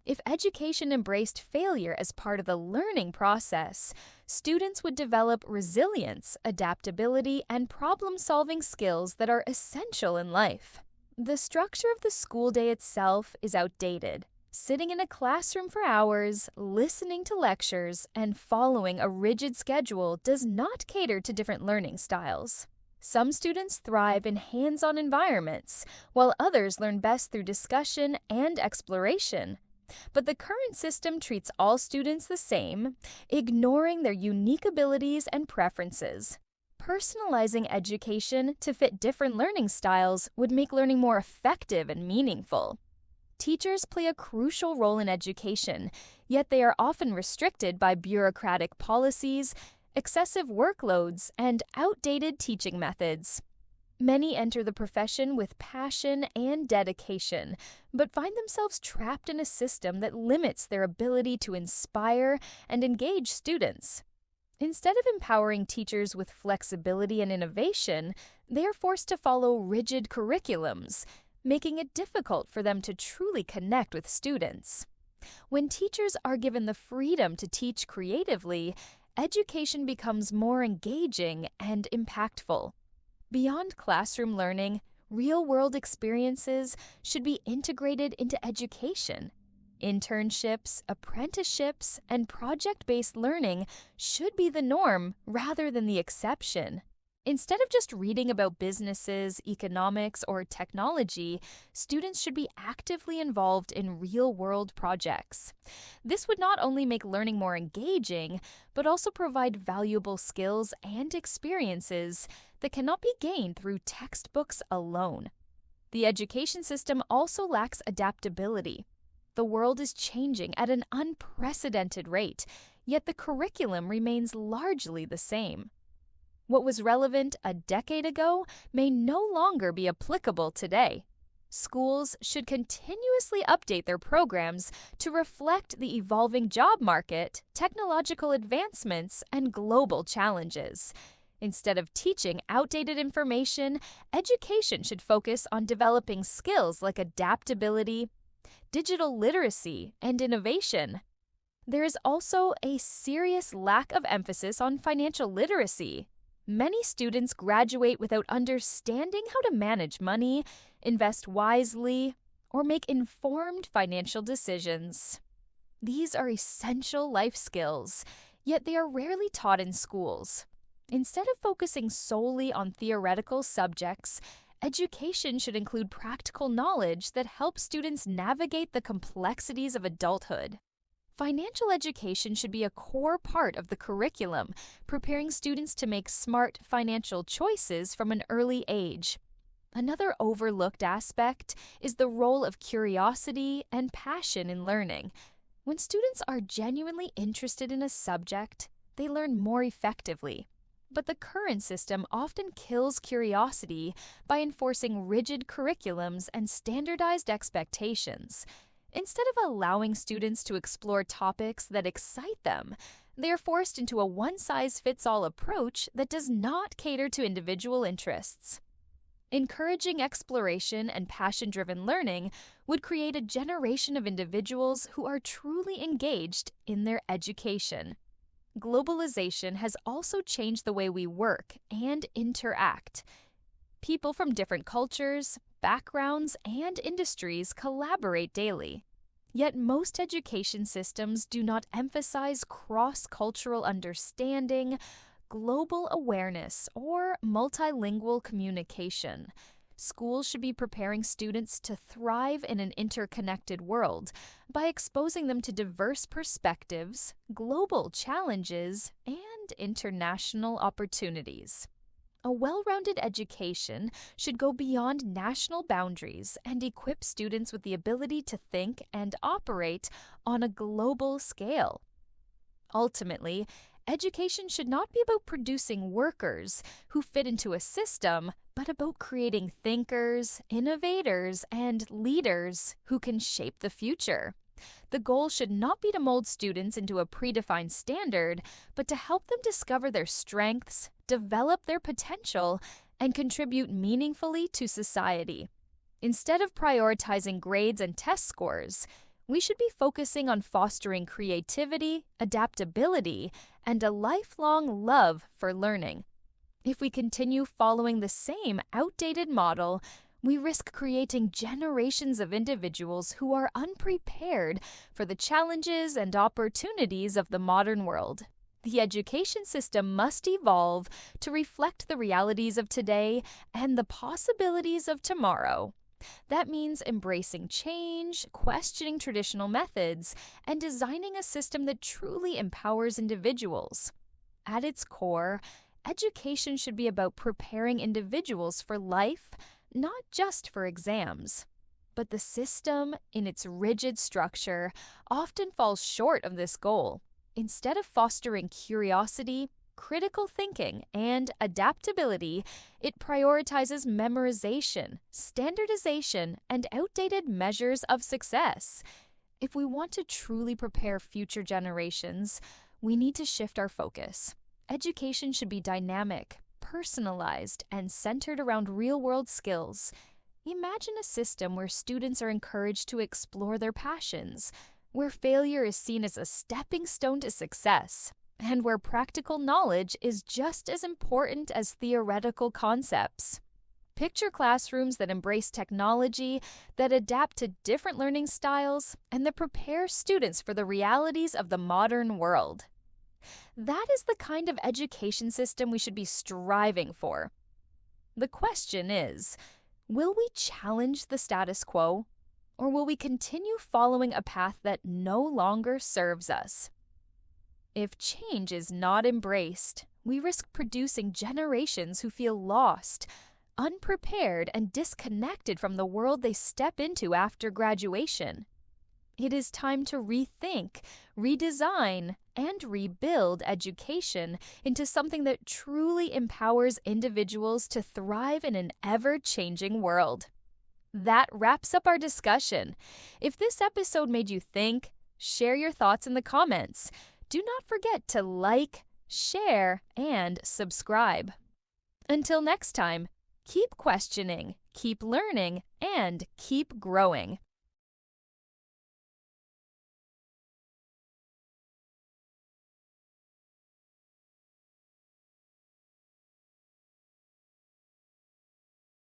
If education embraced failure as part of the learning process, students would develop resilience, adaptability, and problem-solving skills that are essential in life. The structure of the school day itself is outdated. Sitting in a classroom for hours, listening to lectures, and following a rigid schedule does not cater to different learning styles. Some students thrive in hands-on environments, while others learn best through discussion and exploration. But the current system treats all students the same, ignoring their unique abilities and preferences. Personalizing education to fit different learning styles would make learning more effective and meaningful. Teachers play a crucial role in education, yet they are often restricted by bureaucratic policies, excessive workloads, and outdated teaching methods. Many enter the profession with passion and dedication, but find themselves trapped in a system that limits their ability to inspire and engage students. Instead of empowering teachers with flexibility and innovation, they are forced to follow rigid curriculums, making it difficult for them to truly connect with students. When teachers are given the freedom to teach creatively, education becomes more engaging and impactful. Beyond classroom learning, real-world experiences should be integrated into education. Internships, apprenticeships, and project-based learning should be the norm rather than the exception. Instead of just reading about businesses, economics, or technology, students should be actively involved in real-world projects. This would not only make learning more engaging, but also provide valuable skills and experiences that cannot be gained through textbooks alone. The education system also lacks adaptability. The world is changing at an unprecedented rate, yet the curriculum remains largely the same. What was relevant a decade ago may no longer be applicable today. Schools should continuously update their programs to reflect the evolving job market, technological advancements, and global challenges. Instead of teaching outdated information, education should focus on developing skills like adaptability, digital literacy, and innovation. There is also a serious lack of emphasis on financial literacy. Many students graduate without understanding how to manage money, invest wisely, or make informed financial decisions. These are essential life skills, yet they are rarely taught in schools. Instead of focusing solely on theoretical subjects, education should include practical knowledge that helps students navigate the complexities of adulthood. Financial education should be a core part of the curriculum, preparing students to make smart financial choices from an early age. Another overlooked aspect is the role of curiosity and passion in learning. When students are genuinely interested in a subject, they learn more effectively. But the current system often kills curiosity by enforcing rigid curriculums and standardized expectations. Instead of allowing students to explore topics that excite them, they are forced into a one-size-fits-all approach that does not cater to individual interests. Encouraging exploration and passion-driven learning would create a generation of individuals who are truly engaged in their education. Globalization has also changed the way we work and interact. People from different cultures, backgrounds, and industries collaborate daily. Yet most education systems do not emphasize cross-cultural understanding, global awareness, or multilingual communication. Schools should be preparing students to thrive in an interconnected world by exposing them to diverse perspectives, global challenges, and international opportunities. A well-rounded education should go beyond national boundaries and equip students with the ability to think and operate on a global scale. Ultimately, education should not be about producing workers who fit into a system, but about creating thinkers, innovators, and leaders who can shape the future. The goal should not be to mold students into a predefined standard, but to help them discover their strengths, develop their potential, and contribute meaningfully to society. Instead of prioritizing grades and test scores, we should be focusing on fostering creativity, adaptability, and a lifelong love for learning. If we continue following the same outdated model, we risk creating generations of individuals who are unprepared for the challenges and opportunities of the modern world. The education system must evolve to reflect the realities of today and the possibilities of tomorrow. That means embracing change, questioning traditional methods, and designing a system that truly empowers individuals. At its core, education should be about preparing individuals for life, not just for exams. But the system, in its rigid structure, often falls short of this goal. Instead of fostering curiosity, critical thinking, and adaptability, it prioritizes memorization, standardization, and outdated measures of success. If we want to truly prepare future generations, we need to shift our focus. Education should be dynamic, personalized, and centered around real-world skills. Imagine a system where students are encouraged to explore their passions, where failure is seen as a stepping stone to success, and where practical knowledge is just as important as theoretical concepts. Picture classrooms that embrace technology, that adapt to different learning styles, and that prepare students for the realities of the modern world. That is the kind of education system we should be striving for. The question is, will we challenge the status quo, or will we continue following a path that no longer serves us? If change is not embraced, we risk producing generations who feel lost, unprepared, and disconnected from the world they step into after graduation. It is time to rethink, redesign, and rebuild education into something that truly empowers individuals to thrive in an ever-changing world. That wraps up our discussion. If this episode made you think, share your thoughts in the comments. Do not forget to like, share, and subscribe. Until next time, keep questioning, keep learning, and keep growing.